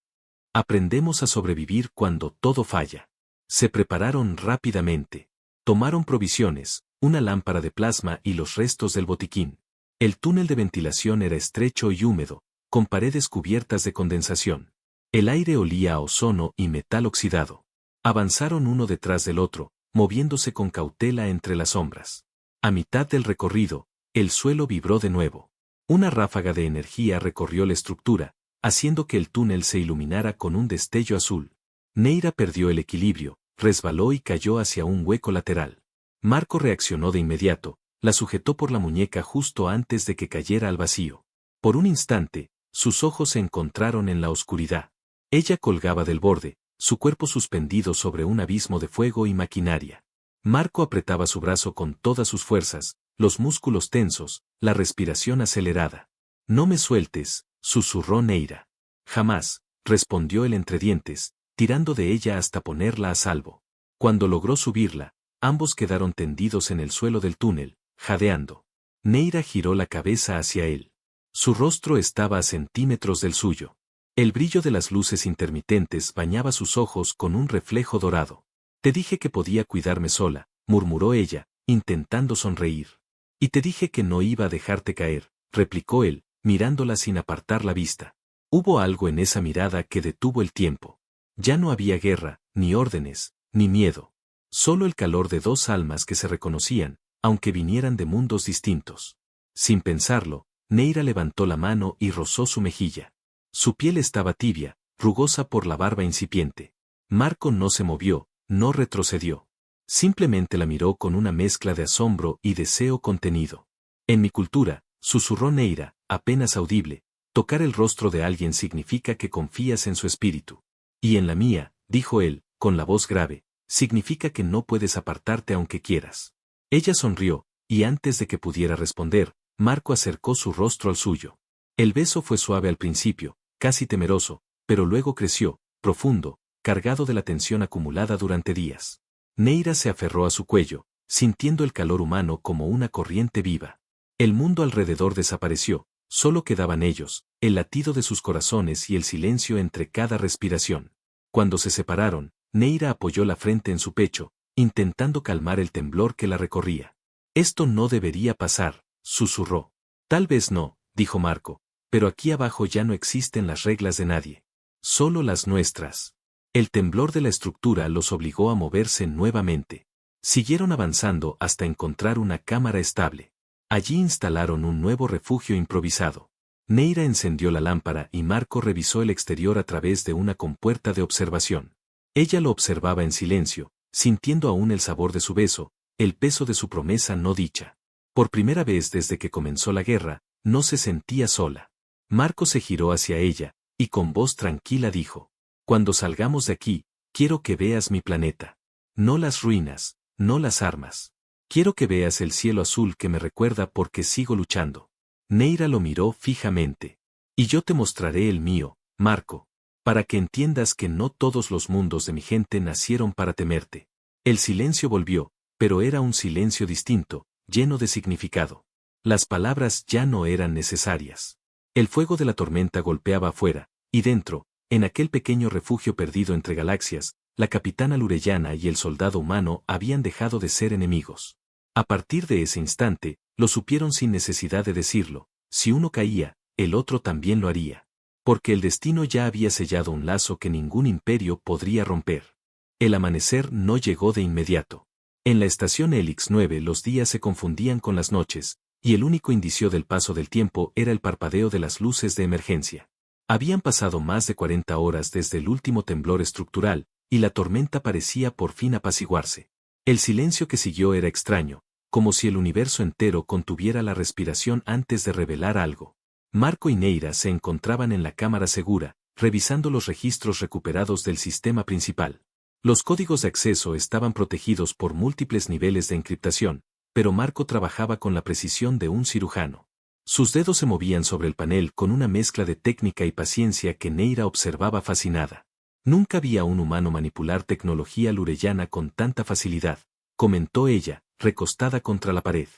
Aprendemos a sobrevivir cuando todo falla. Se prepararon rápidamente. Tomaron provisiones, una lámpara de plasma y los restos del botiquín. El túnel de ventilación era estrecho y húmedo, con paredes cubiertas de condensación. El aire olía a ozono y metal oxidado. Avanzaron uno detrás del otro, moviéndose con cautela entre las sombras. A mitad del recorrido, el suelo vibró de nuevo. Una ráfaga de energía recorrió la estructura, haciendo que el túnel se iluminara con un destello azul. Neira perdió el equilibrio, resbaló y cayó hacia un hueco lateral. Marco reaccionó de inmediato, la sujetó por la muñeca justo antes de que cayera al vacío. Por un instante, sus ojos se encontraron en la oscuridad. Ella colgaba del borde, su cuerpo suspendido sobre un abismo de fuego y maquinaria. Marco apretaba su brazo con todas sus fuerzas, los músculos tensos, la respiración acelerada. No me sueltes, susurró Neira. Jamás, respondió él entre dientes, tirando de ella hasta ponerla a salvo. Cuando logró subirla, ambos quedaron tendidos en el suelo del túnel, jadeando. Neira giró la cabeza hacia él. Su rostro estaba a centímetros del suyo. El brillo de las luces intermitentes bañaba sus ojos con un reflejo dorado. Te dije que podía cuidarme sola, murmuró ella, intentando sonreír. Y te dije que no iba a dejarte caer, replicó él, mirándola sin apartar la vista. Hubo algo en esa mirada que detuvo el tiempo. Ya no había guerra, ni órdenes, ni miedo. Solo el calor de dos almas que se reconocían, aunque vinieran de mundos distintos. Sin pensarlo, Neira levantó la mano y rozó su mejilla. Su piel estaba tibia, rugosa por la barba incipiente. Marco no se movió, no retrocedió. Simplemente la miró con una mezcla de asombro y deseo contenido. En mi cultura, susurró Neira, apenas audible, tocar el rostro de alguien significa que confías en su espíritu. Y en la mía, dijo él, con la voz grave, significa que no puedes apartarte aunque quieras. Ella sonrió, y antes de que pudiera responder, Marco acercó su rostro al suyo. El beso fue suave al principio, casi temeroso, pero luego creció, profundo, cargado de la tensión acumulada durante días. Neira se aferró a su cuello, sintiendo el calor humano como una corriente viva. El mundo alrededor desapareció, solo quedaban ellos, el latido de sus corazones y el silencio entre cada respiración. Cuando se separaron, Neira apoyó la frente en su pecho, intentando calmar el temblor que la recorría. Esto no debería pasar, susurró. Tal vez no, dijo Marco, pero aquí abajo ya no existen las reglas de nadie. Solo las nuestras. El temblor de la estructura los obligó a moverse nuevamente. Siguieron avanzando hasta encontrar una cámara estable. Allí instalaron un nuevo refugio improvisado. Neira encendió la lámpara y Marco revisó el exterior a través de una compuerta de observación. Ella lo observaba en silencio, sintiendo aún el sabor de su beso, el peso de su promesa no dicha. Por primera vez desde que comenzó la guerra, no se sentía sola. Marco se giró hacia ella, y con voz tranquila dijo: Cuando salgamos de aquí, quiero que veas mi planeta. No las ruinas, no las armas. Quiero que veas el cielo azul que me recuerda porque sigo luchando. Neira lo miró fijamente. Y yo te mostraré el mío, Marco, para que entiendas que no todos los mundos de mi gente nacieron para temerte. El silencio volvió, pero era un silencio distinto, lleno de significado. Las palabras ya no eran necesarias. El fuego de la tormenta golpeaba afuera, y dentro, en aquel pequeño refugio perdido entre galaxias, la capitana lurellana y el soldado humano habían dejado de ser enemigos. A partir de ese instante, lo supieron sin necesidad de decirlo: si uno caía, el otro también lo haría. Porque el destino ya había sellado un lazo que ningún imperio podría romper. El amanecer no llegó de inmediato. En la estación Helix 9 los días se confundían con las noches, y el único indicio del paso del tiempo era el parpadeo de las luces de emergencia. Habían pasado más de 40 horas desde el último temblor estructural, y la tormenta parecía por fin apaciguarse. El silencio que siguió era extraño, como si el universo entero contuviera la respiración antes de revelar algo. Marco y Neira se encontraban en la cámara segura, revisando los registros recuperados del sistema principal. Los códigos de acceso estaban protegidos por múltiples niveles de encriptación, pero Marco trabajaba con la precisión de un cirujano. Sus dedos se movían sobre el panel con una mezcla de técnica y paciencia que Neira observaba fascinada. Nunca había un humano manipular tecnología lurellana con tanta facilidad, comentó ella, recostada contra la pared.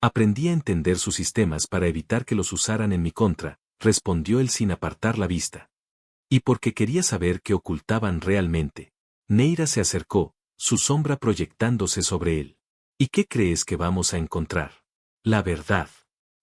Aprendí a entender sus sistemas para evitar que los usaran en mi contra, respondió él sin apartar la vista. Y porque quería saber qué ocultaban realmente. Neira se acercó, su sombra proyectándose sobre él. ¿Y qué crees que vamos a encontrar? La verdad.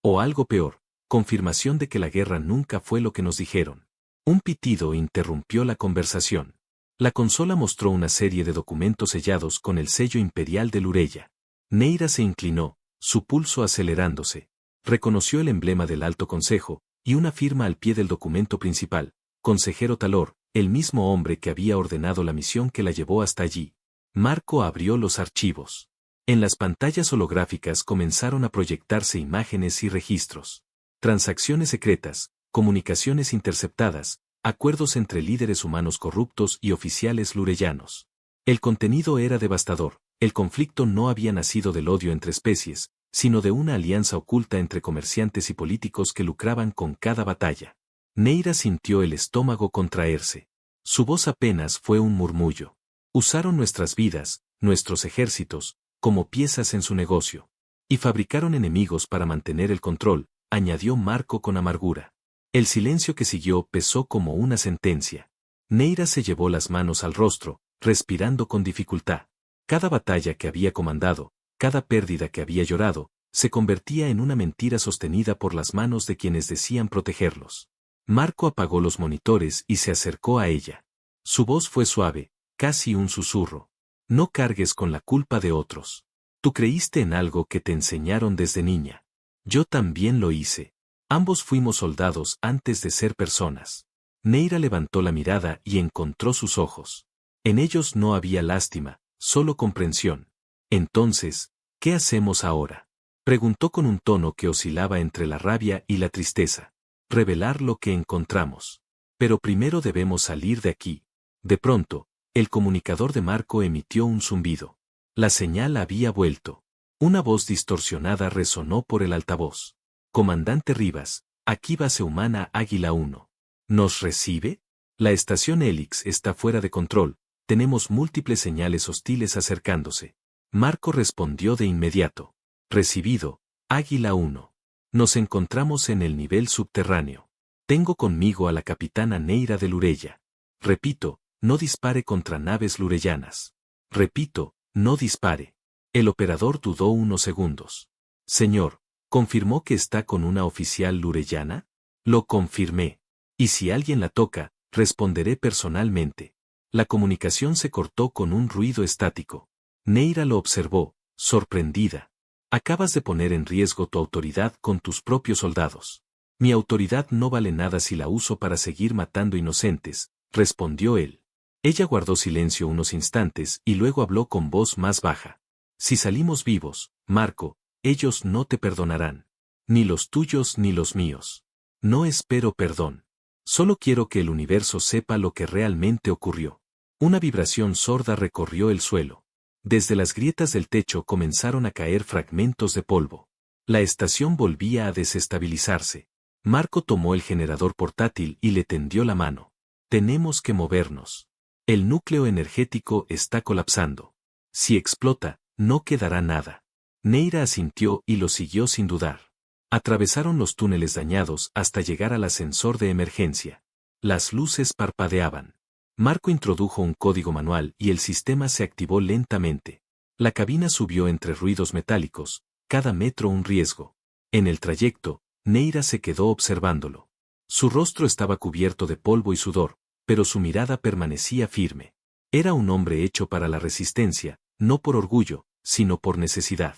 O algo peor, confirmación de que la guerra nunca fue lo que nos dijeron. Un pitido interrumpió la conversación. La consola mostró una serie de documentos sellados con el sello imperial de Lureya. Neira se inclinó, su pulso acelerándose. Reconoció el emblema del Alto Consejo, y una firma al pie del documento principal: Consejero Talor, el mismo hombre que había ordenado la misión que la llevó hasta allí. Marco abrió los archivos. En las pantallas holográficas comenzaron a proyectarse imágenes y registros. Transacciones secretas, comunicaciones interceptadas, acuerdos entre líderes humanos corruptos y oficiales lureyanos. El contenido era devastador. El conflicto no había nacido del odio entre especies, sino de una alianza oculta entre comerciantes y políticos que lucraban con cada batalla. Neira sintió el estómago contraerse. Su voz apenas fue un murmullo. Usaron nuestras vidas, nuestros ejércitos, como piezas en su negocio. Y fabricaron enemigos para mantener el control, añadió Marco con amargura. El silencio que siguió pesó como una sentencia. Neira se llevó las manos al rostro, respirando con dificultad. Cada batalla que había comandado, cada pérdida que había llorado, se convertía en una mentira sostenida por las manos de quienes decían protegerlos. Marco apagó los monitores y se acercó a ella. Su voz fue suave, casi un susurro. No cargues con la culpa de otros. Tú creíste en algo que te enseñaron desde niña. Yo también lo hice. Ambos fuimos soldados antes de ser personas. Neira levantó la mirada y encontró sus ojos. En ellos no había lástima, solo comprensión. Entonces, ¿qué hacemos ahora? Preguntó con un tono que oscilaba entre la rabia y la tristeza. Revelar lo que encontramos. Pero primero debemos salir de aquí. De pronto, el comunicador de Marco emitió un zumbido. La señal había vuelto. Una voz distorsionada resonó por el altavoz. Comandante Rivas, aquí base humana Águila 1. ¿Nos recibe? La estación Helix está fuera de control. Tenemos múltiples señales hostiles acercándose. Marco respondió de inmediato. Recibido, Águila 1. Nos encontramos en el nivel subterráneo. Tengo conmigo a la capitana Neira de Lureya. Repito, no dispare contra naves lureyanas. Repito, no dispare. El operador dudó unos segundos. Señor, ¿confirmó que está con una oficial lureyana? Lo confirmé. Y si alguien la toca, responderé personalmente. La comunicación se cortó con un ruido estático. Neira lo observó, sorprendida. Acabas de poner en riesgo tu autoridad con tus propios soldados. Mi autoridad no vale nada si la uso para seguir matando inocentes, respondió él. Ella guardó silencio unos instantes y luego habló con voz más baja. Si salimos vivos, Marco, ellos no te perdonarán. Ni los tuyos ni los míos. No espero perdón. Solo quiero que el universo sepa lo que realmente ocurrió. Una vibración sorda recorrió el suelo. Desde las grietas del techo comenzaron a caer fragmentos de polvo. La estación volvía a desestabilizarse. Marco tomó el generador portátil y le tendió la mano. Tenemos que movernos. El núcleo energético está colapsando. Si explota, no quedará nada. Neira asintió y lo siguió sin dudar. Atravesaron los túneles dañados hasta llegar al ascensor de emergencia. Las luces parpadeaban. Marco introdujo un código manual y el sistema se activó lentamente. La cabina subió entre ruidos metálicos, cada metro un riesgo. En el trayecto, Neira se quedó observándolo. Su rostro estaba cubierto de polvo y sudor, pero su mirada permanecía firme. Era un hombre hecho para la resistencia, no por orgullo, sino por necesidad.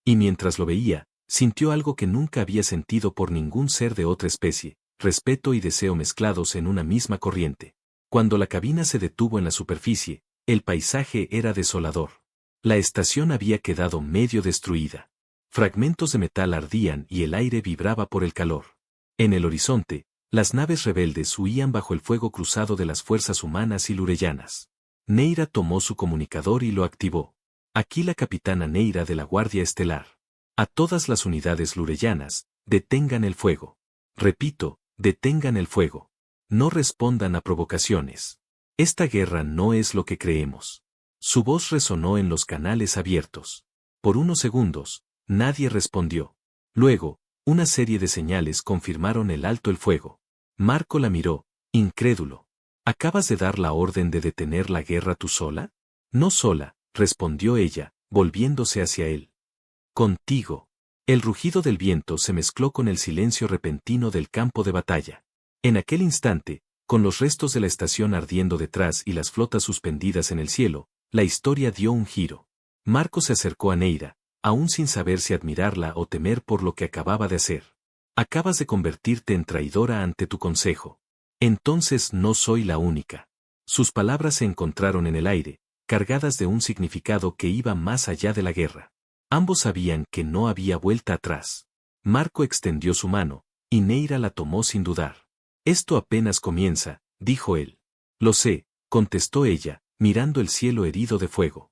Y mientras lo veía, sintió algo que nunca había sentido por ningún ser de otra especie, respeto y deseo mezclados en una misma corriente. Cuando la cabina se detuvo en la superficie, el paisaje era desolador. La estación había quedado medio destruida. Fragmentos de metal ardían y el aire vibraba por el calor. En el horizonte, las naves rebeldes huían bajo el fuego cruzado de las fuerzas humanas y lureyanas. Neira tomó su comunicador y lo activó. Aquí la capitana Neira de la Guardia Estelar. A todas las unidades lureyanas, detengan el fuego. Repito, detengan el fuego. No respondan a provocaciones. Esta guerra no es lo que creemos. Su voz resonó en los canales abiertos. Por unos segundos, nadie respondió. Luego, una serie de señales confirmaron el alto el fuego. Marco la miró, incrédulo. ¿Acabas de dar la orden de detener la guerra tú sola? No sola, respondió ella, volviéndose hacia él. Contigo. El rugido del viento se mezcló con el silencio repentino del campo de batalla. En aquel instante, con los restos de la estación ardiendo detrás y las flotas suspendidas en el cielo, la historia dio un giro. Marco se acercó a Neira, aún sin saber si admirarla o temer por lo que acababa de hacer. Acabas de convertirte en traidora ante tu consejo. Entonces no soy la única. Sus palabras se encontraron en el aire, cargadas de un significado que iba más allá de la guerra. Ambos sabían que no había vuelta atrás. Marco extendió su mano, y Neira la tomó sin dudar. Esto apenas comienza, dijo él. Lo sé, contestó ella, mirando el cielo herido de fuego.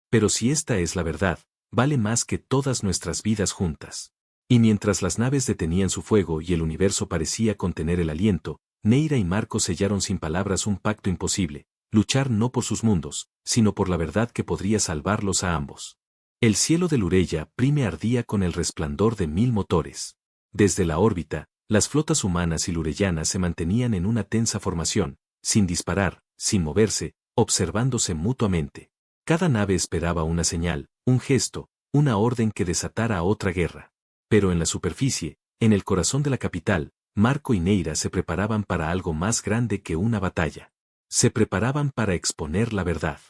Pero si esta es la verdad, vale más que todas nuestras vidas juntas. Y mientras las naves detenían su fuego y el universo parecía contener el aliento, Neira y Marco sellaron sin palabras un pacto imposible, luchar no por sus mundos, sino por la verdad que podría salvarlos a ambos. El cielo de Lureya Prime ardía con el resplandor de 1000 motores. Desde la órbita, las flotas humanas y lureyanas se mantenían en una tensa formación, sin disparar, sin moverse, observándose mutuamente. Cada nave esperaba una señal, un gesto, una orden que desatara otra guerra. Pero en la superficie, en el corazón de la capital, Marco y Neira se preparaban para algo más grande que una batalla. Se preparaban para exponer la verdad.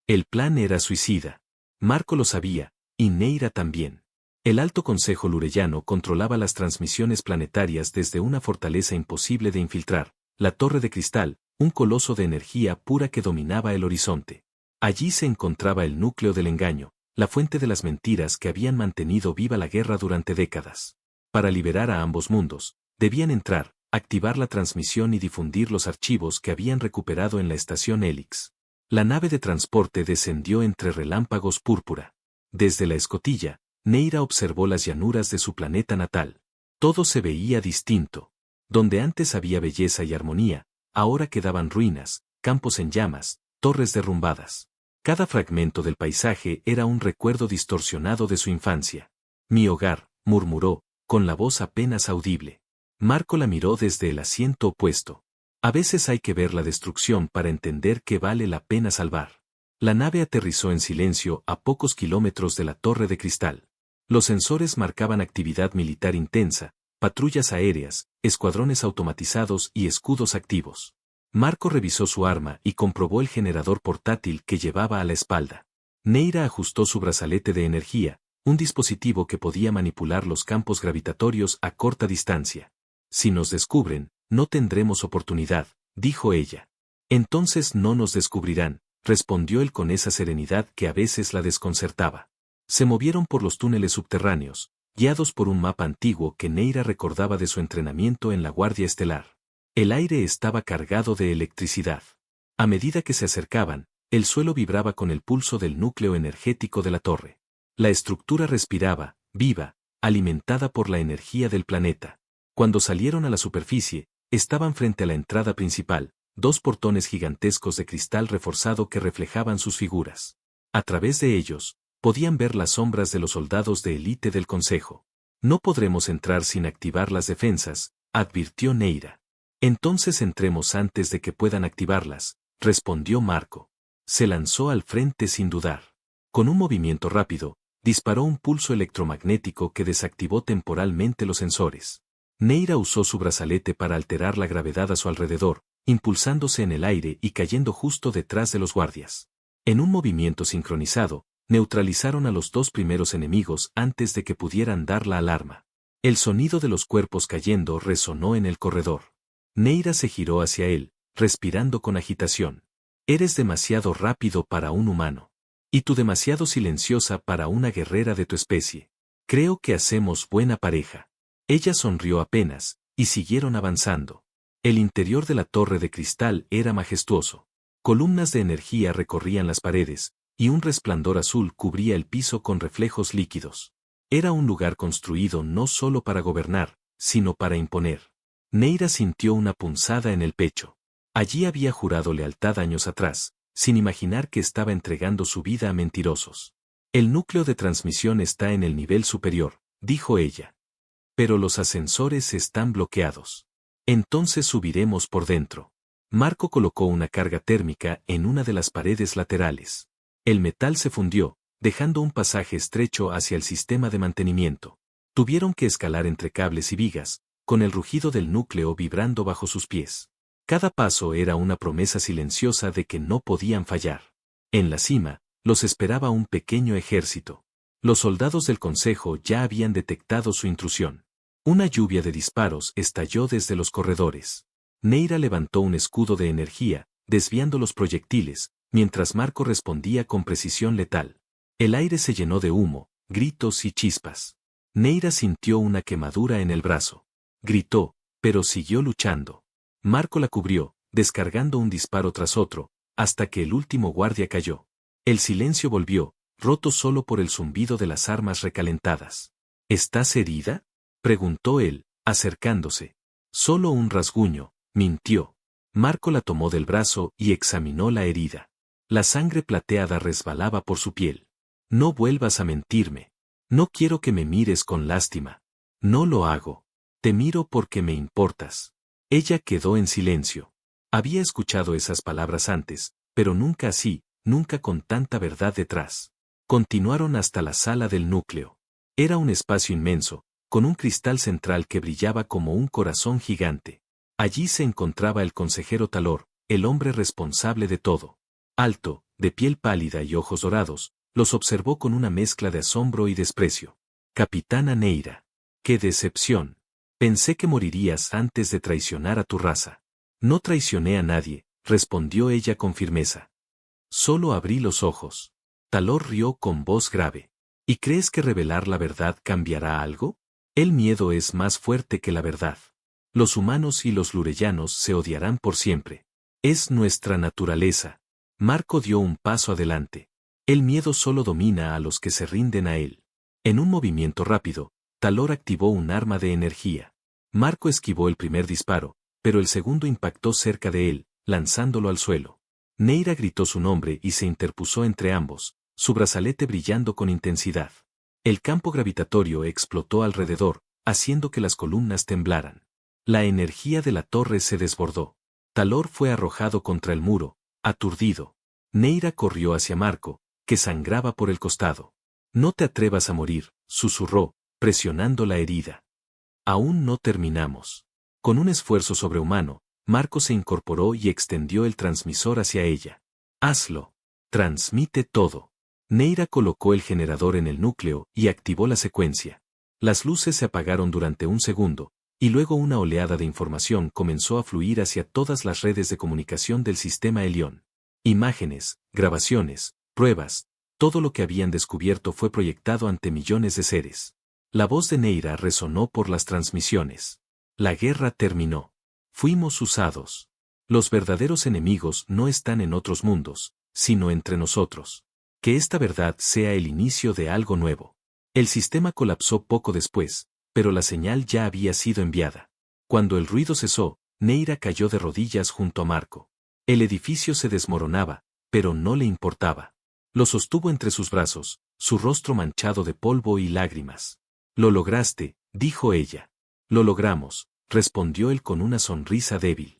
El plan era suicida. Marco lo sabía, y Neira también. El Alto Consejo Lureyano controlaba las transmisiones planetarias desde una fortaleza imposible de infiltrar, la Torre de Cristal, un coloso de energía pura que dominaba el horizonte. Allí se encontraba el núcleo del engaño, la fuente de las mentiras que habían mantenido viva la guerra durante décadas. Para liberar a ambos mundos, debían entrar, activar la transmisión y difundir los archivos que habían recuperado en la estación Helix. La nave de transporte descendió entre relámpagos púrpura. Desde la escotilla, Neira observó las llanuras de su planeta natal. Todo se veía distinto. Donde antes había belleza y armonía, ahora quedaban ruinas, campos en llamas, torres derrumbadas. Cada fragmento del paisaje era un recuerdo distorsionado de su infancia. Mi hogar, murmuró, con la voz apenas audible. Marco la miró desde el asiento opuesto. A veces hay que ver la destrucción para entender que vale la pena salvar. La nave aterrizó en silencio a pocos kilómetros de la Torre de Cristal. Los sensores marcaban actividad militar intensa, patrullas aéreas, escuadrones automatizados y escudos activos. Marco revisó su arma y comprobó el generador portátil que llevaba a la espalda. Neira ajustó su brazalete de energía, un dispositivo que podía manipular los campos gravitatorios a corta distancia. Si nos descubren, no tendremos oportunidad, dijo ella. Entonces no nos descubrirán, respondió él con esa serenidad que a veces la desconcertaba. Se movieron por los túneles subterráneos, guiados por un mapa antiguo que Neira recordaba de su entrenamiento en la Guardia Estelar. El aire estaba cargado de electricidad. A medida que se acercaban, el suelo vibraba con el pulso del núcleo energético de la torre. La estructura respiraba, viva, alimentada por la energía del planeta. Cuando salieron a la superficie, estaban frente a la entrada principal, dos portones gigantescos de cristal reforzado que reflejaban sus figuras. A través de ellos, podían ver las sombras de los soldados de élite del Consejo. No podremos entrar sin activar las defensas, advirtió Neira. Entonces entremos antes de que puedan activarlas, respondió Marco. Se lanzó al frente sin dudar. Con un movimiento rápido, disparó un pulso electromagnético que desactivó temporalmente los sensores. Neira usó su brazalete para alterar la gravedad a su alrededor, impulsándose en el aire y cayendo justo detrás de los guardias. En un movimiento sincronizado, neutralizaron a los dos primeros enemigos antes de que pudieran dar la alarma. El sonido de los cuerpos cayendo resonó en el corredor. Neira se giró hacia él, respirando con agitación. Eres demasiado rápido para un humano. Y tú demasiado silenciosa para una guerrera de tu especie. Creo que hacemos buena pareja. Ella sonrió apenas, y siguieron avanzando. El interior de la torre de cristal era majestuoso. Columnas de energía recorrían las paredes, y un resplandor azul cubría el piso con reflejos líquidos. Era un lugar construido no solo para gobernar, sino para imponer. Neira sintió una punzada en el pecho. Allí había jurado lealtad años atrás, sin imaginar que estaba entregando su vida a mentirosos. El núcleo de transmisión está en el nivel superior, dijo ella. Pero los ascensores están bloqueados. Entonces subiremos por dentro. Marco colocó una carga térmica en una de las paredes laterales. El metal se fundió, dejando un pasaje estrecho hacia el sistema de mantenimiento. Tuvieron que escalar entre cables y vigas, con el rugido del núcleo vibrando bajo sus pies. Cada paso era una promesa silenciosa de que no podían fallar. En la cima, los esperaba un pequeño ejército. Los soldados del Consejo ya habían detectado su intrusión. Una lluvia de disparos estalló desde los corredores. Neira levantó un escudo de energía, desviando los proyectiles, mientras Marco respondía con precisión letal. El aire se llenó de humo, gritos y chispas. Neira sintió una quemadura en el brazo. Gritó, pero siguió luchando. Marco la cubrió, descargando un disparo tras otro, hasta que el último guardia cayó. El silencio volvió, roto solo por el zumbido de las armas recalentadas. ¿Estás herida?, preguntó él, acercándose. Solo un rasguño, mintió. Marco la tomó del brazo y examinó la herida. La sangre plateada resbalaba por su piel. No vuelvas a mentirme. No quiero que me mires con lástima. No lo hago. Te miro porque me importas. Ella quedó en silencio. Había escuchado esas palabras antes, pero nunca así, nunca con tanta verdad detrás. Continuaron hasta la sala del núcleo. Era un espacio inmenso, con un cristal central que brillaba como un corazón gigante. Allí se encontraba el consejero Talor, el hombre responsable de todo. Alto, de piel pálida y ojos dorados, los observó con una mezcla de asombro y desprecio. Capitana Neira. ¡Qué decepción! Pensé que morirías antes de traicionar a tu raza. No traicioné a nadie, respondió ella con firmeza. Solo abrí los ojos. Talor rió con voz grave. ¿Y crees que revelar la verdad cambiará algo? El miedo es más fuerte que la verdad. Los humanos y los lurellanos se odiarán por siempre. Es nuestra naturaleza. Marco dio un paso adelante. El miedo solo domina a los que se rinden a él. En un movimiento rápido, Talor activó un arma de energía. Marco esquivó el primer disparo, pero el segundo impactó cerca de él, lanzándolo al suelo. Neira gritó su nombre y se interpuso entre ambos, su brazalete brillando con intensidad. El campo gravitatorio explotó alrededor, haciendo que las columnas temblaran. La energía de la torre se desbordó. Talor fue arrojado contra el muro, aturdido. Neira corrió hacia Marco, que sangraba por el costado. No te atrevas a morir, susurró, presionando la herida. Aún no terminamos. Con un esfuerzo sobrehumano, Marco se incorporó y extendió el transmisor hacia ella. Hazlo. Transmite todo. Neira colocó el generador en el núcleo y activó la secuencia. Las luces se apagaron durante un segundo, y luego una oleada de información comenzó a fluir hacia todas las redes de comunicación del sistema Helión. Imágenes, grabaciones, pruebas, todo lo que habían descubierto fue proyectado ante millones de seres. La voz de Neira resonó por las transmisiones. La guerra terminó. Fuimos usados. Los verdaderos enemigos no están en otros mundos, sino entre nosotros. Que esta verdad sea el inicio de algo nuevo. El sistema colapsó poco después, pero la señal ya había sido enviada. Cuando el ruido cesó, Neira cayó de rodillas junto a Marco. El edificio se desmoronaba, pero no le importaba. Lo sostuvo entre sus brazos, su rostro manchado de polvo y lágrimas. «Lo lograste», dijo ella. «Lo logramos», respondió él con una sonrisa débil.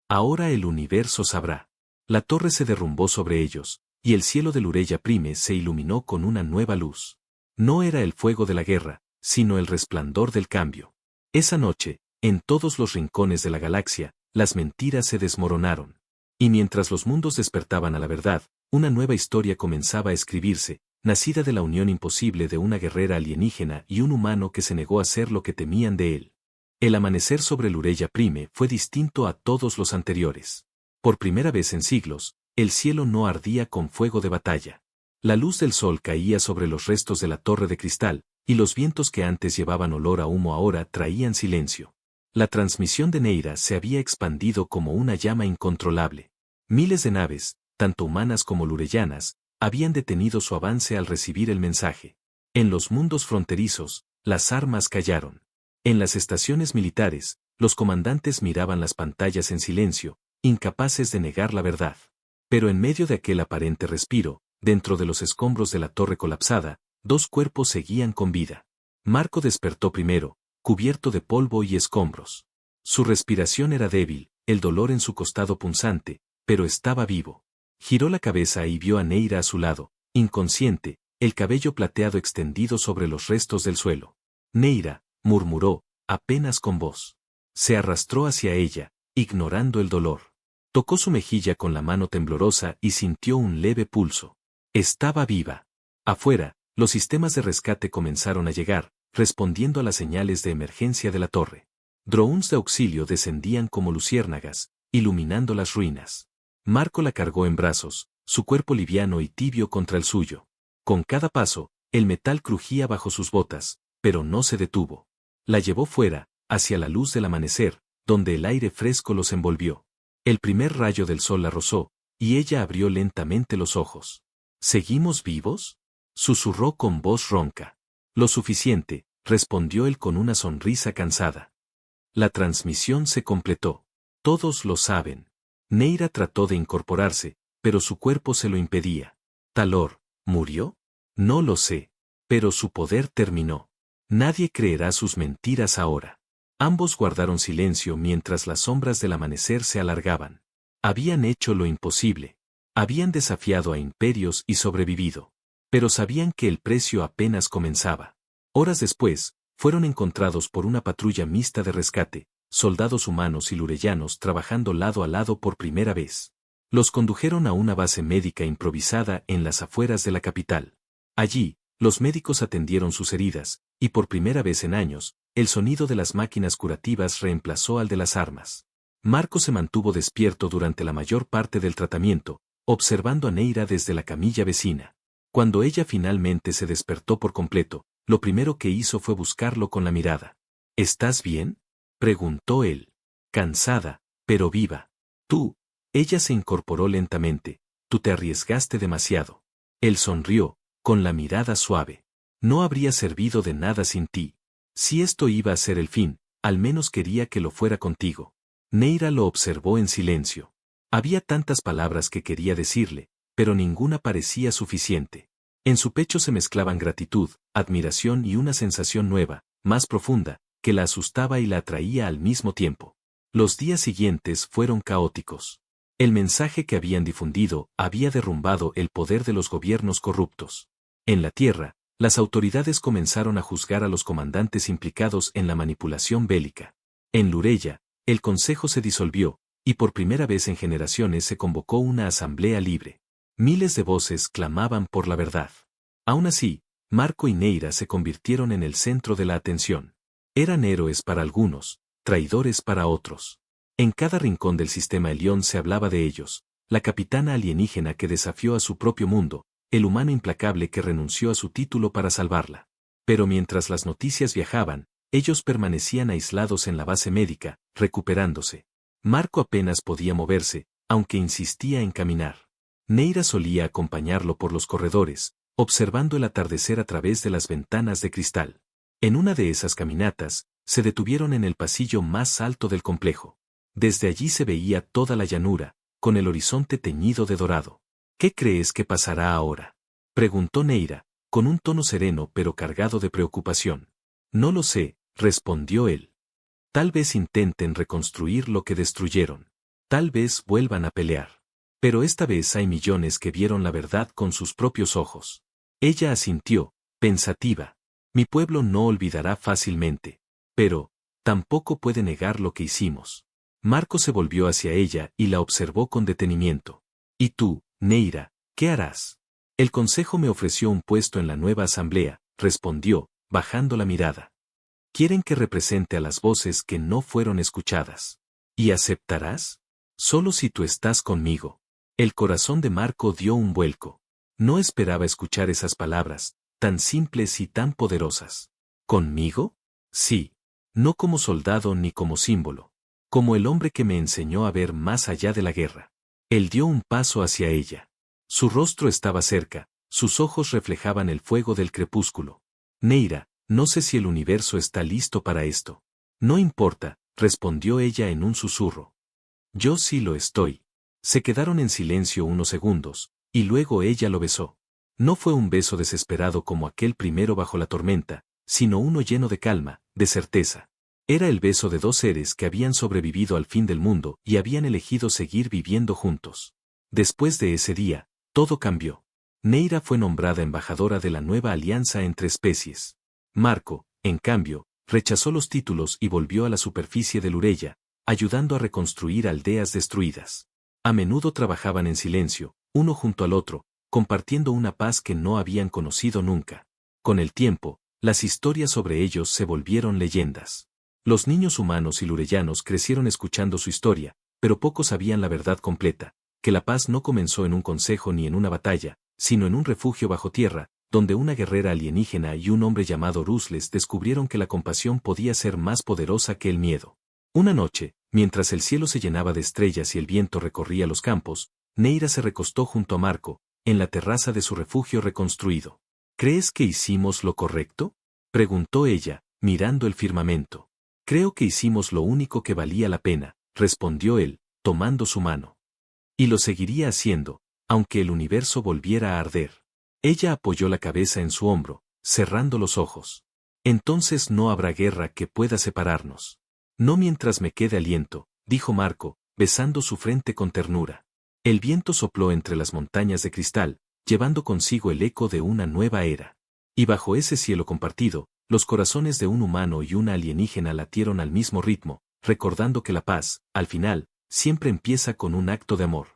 «Ahora el universo sabrá». La torre se derrumbó sobre ellos, y el cielo del Ureya Prime se iluminó con una nueva luz. No era el fuego de la guerra, sino el resplandor del cambio. Esa noche, en todos los rincones de la galaxia, las mentiras se desmoronaron. Y mientras los mundos despertaban a la verdad, una nueva historia comenzaba a escribirse, nacida de la unión imposible de una guerrera alienígena y un humano que se negó a ser lo que temían de él. El amanecer sobre el Ureya Prime fue distinto a todos los anteriores. Por primera vez en siglos, el cielo no ardía con fuego de batalla. La luz del sol caía sobre los restos de la torre de cristal, y los vientos que antes llevaban olor a humo ahora traían silencio. La transmisión de Neira se había expandido como una llama incontrolable. Miles de naves, tanto humanas como lureyanas, habían detenido su avance al recibir el mensaje. En los mundos fronterizos, las armas callaron. En las estaciones militares, los comandantes miraban las pantallas en silencio, incapaces de negar la verdad. Pero en medio de aquel aparente respiro, dentro de los escombros de la torre colapsada, dos cuerpos seguían con vida. Marco despertó primero, cubierto de polvo y escombros. Su respiración era débil, el dolor en su costado punzante, pero estaba vivo. Giró la cabeza y vio a Neira a su lado, inconsciente, el cabello plateado extendido sobre los restos del suelo. «Neira», murmuró, apenas con voz. Se arrastró hacia ella, ignorando el dolor. Tocó su mejilla con la mano temblorosa y sintió un leve pulso. Estaba viva. Afuera, los sistemas de rescate comenzaron a llegar, respondiendo a las señales de emergencia de la torre. Drones de auxilio descendían como luciérnagas, iluminando las ruinas. Marco la cargó en brazos, su cuerpo liviano y tibio contra el suyo. Con cada paso, el metal crujía bajo sus botas, pero no se detuvo. La llevó fuera, hacia la luz del amanecer, donde el aire fresco los envolvió. El primer rayo del sol la rozó, y ella abrió lentamente los ojos. «¿Seguimos vivos?», susurró con voz ronca. «Lo suficiente», respondió él con una sonrisa cansada. La transmisión se completó. «Todos lo saben». Neira trató de incorporarse, pero su cuerpo se lo impedía. «¿Talor murió? No lo sé. Pero su poder terminó. Nadie creerá sus mentiras ahora». Ambos guardaron silencio mientras las sombras del amanecer se alargaban. Habían hecho lo imposible. Habían desafiado a imperios y sobrevivido. Pero sabían que el precio apenas comenzaba. Horas después, fueron encontrados por una patrulla mixta de rescate, soldados humanos y lureyanos trabajando lado a lado por primera vez. Los condujeron a una base médica improvisada en las afueras de la capital. Allí, los médicos atendieron sus heridas, y por primera vez en años, el sonido de las máquinas curativas reemplazó al de las armas. Marco se mantuvo despierto durante la mayor parte del tratamiento, observando a Neira desde la camilla vecina. Cuando ella finalmente se despertó por completo, lo primero que hizo fue buscarlo con la mirada. «¿Estás bien?», preguntó él. «Cansada, pero viva». «Tú». Ella se incorporó lentamente. «Tú te arriesgaste demasiado». Él sonrió, con la mirada suave. «No habría servido de nada sin ti. Si esto iba a ser el fin, al menos quería que lo fuera contigo». Neira lo observó en silencio. Había tantas palabras que quería decirle, pero ninguna parecía suficiente. En su pecho se mezclaban gratitud, admiración y una sensación nueva, más profunda, que la asustaba y la atraía al mismo tiempo. Los días siguientes fueron caóticos. El mensaje que habían difundido había derrumbado el poder de los gobiernos corruptos. En la Tierra, las autoridades comenzaron a juzgar a los comandantes implicados en la manipulación bélica. En Lureya, el Consejo se disolvió, y por primera vez en generaciones se convocó una asamblea libre. Miles de voces clamaban por la verdad. Aún así, Marco y Neira se convirtieron en el centro de la atención. Eran héroes para algunos, traidores para otros. En cada rincón del sistema Elión se hablaba de ellos, la capitana alienígena que desafió a su propio mundo, el humano implacable que renunció a su título para salvarla. Pero mientras las noticias viajaban, ellos permanecían aislados en la base médica, recuperándose. Marco apenas podía moverse, aunque insistía en caminar. Neira solía acompañarlo por los corredores, observando el atardecer a través de las ventanas de cristal. En una de esas caminatas, se detuvieron en el pasillo más alto del complejo. Desde allí se veía toda la llanura, con el horizonte teñido de dorado. ¿Qué crees que pasará ahora?, preguntó Neira, con un tono sereno pero cargado de preocupación. No lo sé, respondió él. Tal vez intenten reconstruir lo que destruyeron. Tal vez vuelvan a pelear. Pero esta vez hay millones que vieron la verdad con sus propios ojos. Ella asintió, pensativa. Mi pueblo no olvidará fácilmente. Pero, tampoco puede negar lo que hicimos. Marco se volvió hacia ella y la observó con detenimiento. ¿Y tú, Neira, qué harás? El consejo me ofreció un puesto en la nueva asamblea, respondió, bajando la mirada. Quieren que represente a las voces que no fueron escuchadas. ¿Y aceptarás? Solo si tú estás conmigo. El corazón de Marco dio un vuelco. No esperaba escuchar esas palabras, tan simples y tan poderosas. ¿Conmigo? Sí. No como soldado ni como símbolo. Como el hombre que me enseñó a ver más allá de la guerra. Él dio un paso hacia ella. Su rostro estaba cerca, sus ojos reflejaban el fuego del crepúsculo. Neira, no sé si el universo está listo para esto. No importa, respondió ella en un susurro. Yo sí lo estoy. Se quedaron en silencio unos segundos, y luego ella lo besó. No fue un beso desesperado como aquel primero bajo la tormenta, sino uno lleno de calma, de certeza. Era el beso de dos seres que habían sobrevivido al fin del mundo y habían elegido seguir viviendo juntos. Después de ese día, todo cambió. Neira fue nombrada embajadora de la nueva alianza entre especies. Marco, en cambio, rechazó los títulos y volvió a la superficie de Lurella, ayudando a reconstruir aldeas destruidas. A menudo trabajaban en silencio, uno junto al otro, compartiendo una paz que no habían conocido nunca. Con el tiempo, las historias sobre ellos se volvieron leyendas. Los niños humanos y lurellanos crecieron escuchando su historia, pero pocos sabían la verdad completa, que la paz no comenzó en un consejo ni en una batalla, sino en un refugio bajo tierra, donde una guerrera alienígena y un hombre llamado Rusles descubrieron que la compasión podía ser más poderosa que el miedo. Una noche, mientras el cielo se llenaba de estrellas y el viento recorría los campos, Neira se recostó junto a Marco, en la terraza de su refugio reconstruido. ¿Crees que hicimos lo correcto?, preguntó ella, mirando el firmamento. Creo que hicimos lo único que valía la pena, respondió él, tomando su mano. Y lo seguiría haciendo, aunque el universo volviera a arder. Ella apoyó la cabeza en su hombro, cerrando los ojos. Entonces no habrá guerra que pueda separarnos. No mientras me quede aliento, dijo Marco, besando su frente con ternura. El viento sopló entre las montañas de cristal, llevando consigo el eco de una nueva era. Y bajo ese cielo compartido, los corazones de un humano y una alienígena latieron al mismo ritmo, recordando que la paz, al final, siempre empieza con un acto de amor.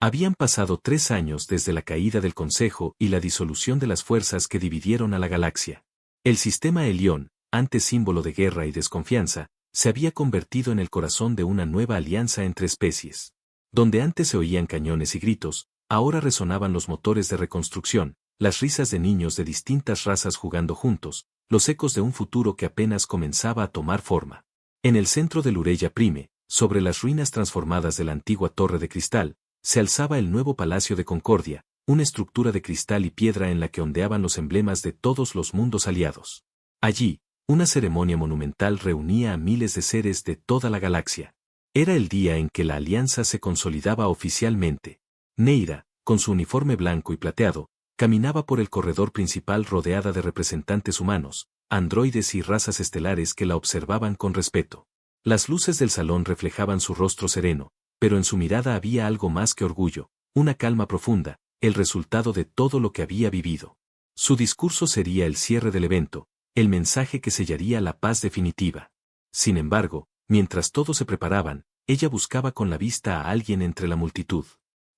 Habían pasado 3 años desde la caída del Consejo y la disolución de las fuerzas que dividieron a la galaxia. El sistema Helión, antes símbolo de guerra y desconfianza, se había convertido en el corazón de una nueva alianza entre especies. Donde antes se oían cañones y gritos, ahora resonaban los motores de reconstrucción, las risas de niños de distintas razas jugando juntos, los ecos de un futuro que apenas comenzaba a tomar forma. En el centro de Lurella Prime, sobre las ruinas transformadas de la antigua Torre de Cristal, se alzaba el nuevo Palacio de Concordia, una estructura de cristal y piedra en la que ondeaban los emblemas de todos los mundos aliados. Allí, una ceremonia monumental reunía a miles de seres de toda la galaxia. Era el día en que la alianza se consolidaba oficialmente. Neira, con su uniforme blanco y plateado, caminaba por el corredor principal rodeada de representantes humanos, androides y razas estelares que la observaban con respeto. Las luces del salón reflejaban su rostro sereno, pero en su mirada había algo más que orgullo, una calma profunda, el resultado de todo lo que había vivido. Su discurso sería el cierre del evento, el mensaje que sellaría la paz definitiva. Sin embargo, mientras todos se preparaban, ella buscaba con la vista a alguien entre la multitud.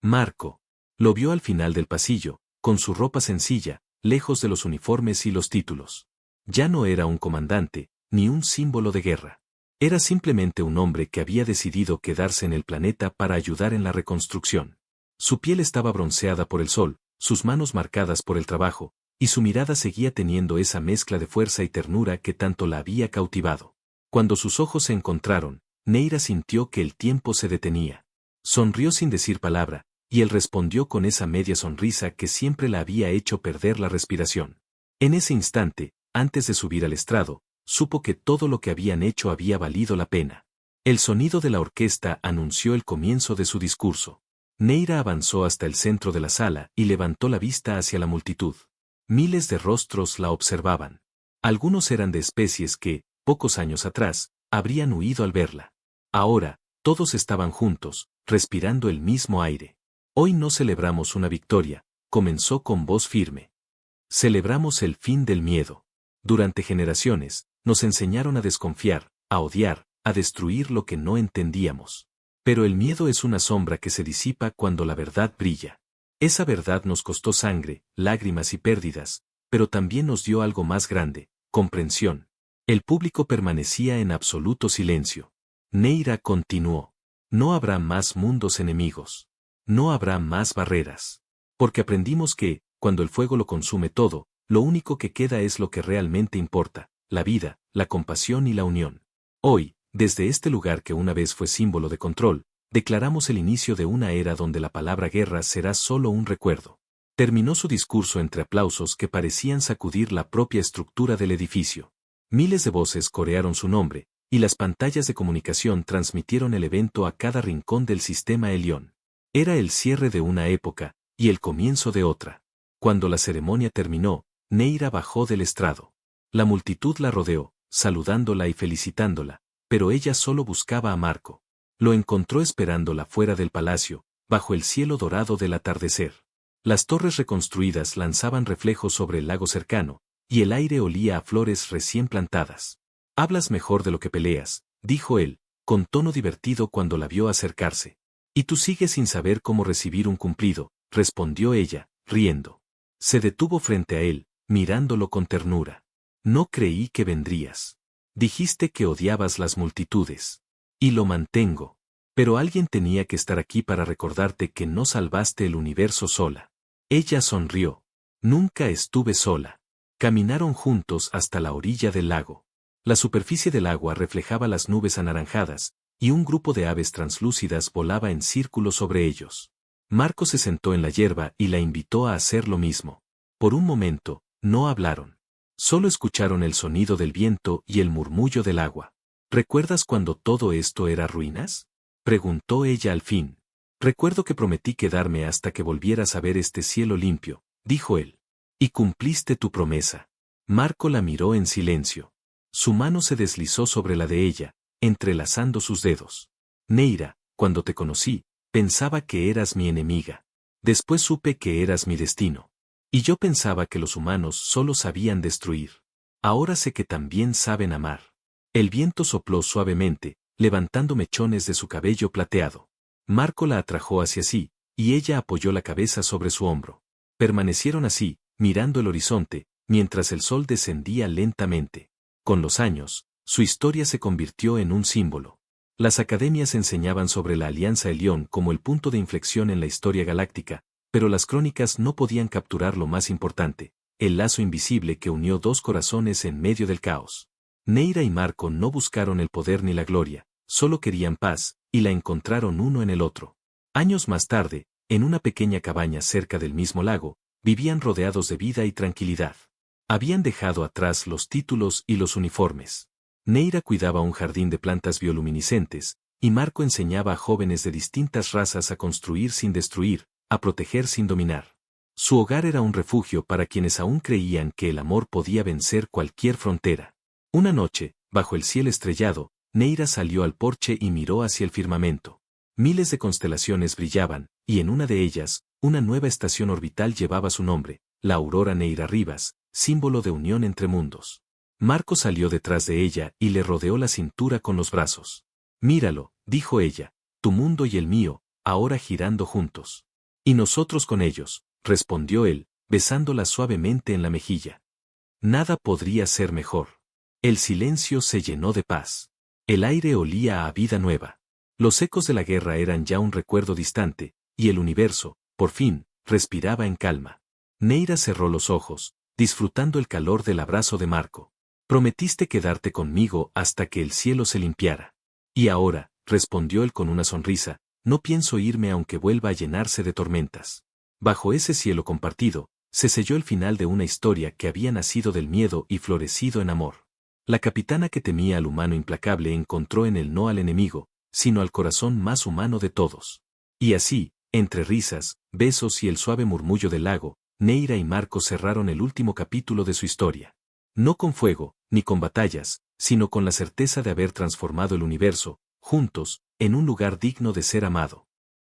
Marco. Lo vio al final del pasillo, con su ropa sencilla, lejos de los uniformes y los títulos. Ya no era un comandante, ni un símbolo de guerra. Era simplemente un hombre que había decidido quedarse en el planeta para ayudar en la reconstrucción. Su piel estaba bronceada por el sol, sus manos marcadas por el trabajo, y su mirada seguía teniendo esa mezcla de fuerza y ternura que tanto la había cautivado. Cuando sus ojos se encontraron, Neira sintió que el tiempo se detenía. Sonrió sin decir palabra, y él respondió con esa media sonrisa que siempre la había hecho perder la respiración. En ese instante, antes de subir al estrado, supo que todo lo que habían hecho había valido la pena. El sonido de la orquesta anunció el comienzo de su discurso. Neira avanzó hasta el centro de la sala y levantó la vista hacia la multitud. Miles de rostros la observaban. Algunos eran de especies que, pocos años atrás, habrían huido al verla. Ahora, todos estaban juntos, respirando el mismo aire. Hoy no celebramos una victoria, comenzó con voz firme. Celebramos el fin del miedo. Durante generaciones, nos enseñaron a desconfiar, a odiar, a destruir lo que no entendíamos. Pero el miedo es una sombra que se disipa cuando la verdad brilla. Esa verdad nos costó sangre, lágrimas y pérdidas, pero también nos dio algo más grande, comprensión. El público permanecía en absoluto silencio. Neira continuó. No habrá más mundos enemigos. No habrá más barreras. Porque aprendimos que, cuando el fuego lo consume todo, lo único que queda es lo que realmente importa, la vida, la compasión y la unión. Hoy, desde este lugar que una vez fue símbolo de control, declaramos el inicio de una era donde la palabra guerra será solo un recuerdo. Terminó su discurso entre aplausos que parecían sacudir la propia estructura del edificio. Miles de voces corearon su nombre, y las pantallas de comunicación transmitieron el evento a cada rincón del sistema Elión. Era el cierre de una época, y el comienzo de otra. Cuando la ceremonia terminó, Neira bajó del estrado. La multitud la rodeó, saludándola y felicitándola, pero ella solo buscaba a Marco. Lo encontró esperándola fuera del palacio, bajo el cielo dorado del atardecer. Las torres reconstruidas lanzaban reflejos sobre el lago cercano, y el aire olía a flores recién plantadas. «Hablas mejor de lo que peleas», dijo él, con tono divertido cuando la vio acercarse. «Y tú sigues sin saber cómo recibir un cumplido», respondió ella, riendo. Se detuvo frente a él, mirándolo con ternura. «No creí que vendrías. Dijiste que odiabas las multitudes. Y lo mantengo. Pero alguien tenía que estar aquí para recordarte que no salvaste el universo sola». Ella sonrió. «Nunca estuve sola». Caminaron juntos hasta la orilla del lago. La superficie del agua reflejaba las nubes anaranjadas, y un grupo de aves translúcidas volaba en círculo sobre ellos. Marco se sentó en la hierba y la invitó a hacer lo mismo. Por un momento, no hablaron. Solo escucharon el sonido del viento y el murmullo del agua. «¿Recuerdas cuando todo esto era ruinas?», preguntó ella al fin. «Recuerdo que prometí quedarme hasta que volvieras a ver este cielo limpio», dijo él. «Y cumpliste tu promesa». Marco la miró en silencio. Su mano se deslizó sobre la de ella, entrelazando sus dedos. «Neira, cuando te conocí, pensaba que eras mi enemiga. Después supe que eras mi destino. Y yo pensaba que los humanos solo sabían destruir. Ahora sé que también saben amar». El viento sopló suavemente, levantando mechones de su cabello plateado. Marco la atrajo hacia sí, y ella apoyó la cabeza sobre su hombro. Permanecieron así, mirando el horizonte, mientras el sol descendía lentamente. Con los años, su historia se convirtió en un símbolo. Las academias enseñaban sobre la Alianza Elión como el punto de inflexión en la historia galáctica, pero las crónicas no podían capturar lo más importante, el lazo invisible que unió dos corazones en medio del caos. Neira y Marco no buscaron el poder ni la gloria, solo querían paz, y la encontraron uno en el otro. Años más tarde, en una pequeña cabaña cerca del mismo lago, vivían rodeados de vida y tranquilidad. Habían dejado atrás los títulos y los uniformes. Neira cuidaba un jardín de plantas bioluminiscentes, y Marco enseñaba a jóvenes de distintas razas a construir sin destruir, a proteger sin dominar. Su hogar era un refugio para quienes aún creían que el amor podía vencer cualquier frontera. Una noche, bajo el cielo estrellado, Neira salió al porche y miró hacia el firmamento. Miles de constelaciones brillaban, y en una de ellas, una nueva estación orbital llevaba su nombre, la Aurora Neira Rivas, símbolo de unión entre mundos. Marco salió detrás de ella y le rodeó la cintura con los brazos. «Míralo», dijo ella, «tu mundo y el mío, ahora girando juntos». «Y nosotros con ellos», respondió él, besándola suavemente en la mejilla. Nada podría ser mejor. El silencio se llenó de paz. El aire olía a vida nueva. Los ecos de la guerra eran ya un recuerdo distante, y el universo, por fin, respiraba en calma. Neira cerró los ojos, disfrutando el calor del abrazo de Marco. «Prometiste quedarte conmigo hasta que el cielo se limpiara». «Y ahora», respondió él con una sonrisa, No pienso irme aunque vuelva a llenarse de tormentas. Bajo ese cielo compartido, se selló el final de una historia que había nacido del miedo y florecido en amor. La capitana que temía al humano implacable encontró en él no al enemigo, sino al corazón más humano de todos. Y así, entre risas, besos y el suave murmullo del lago, Neira y Marco cerraron el último capítulo de su historia. No con fuego, ni con batallas, sino con la certeza de haber transformado el universo, juntos, en un lugar digno de ser amado.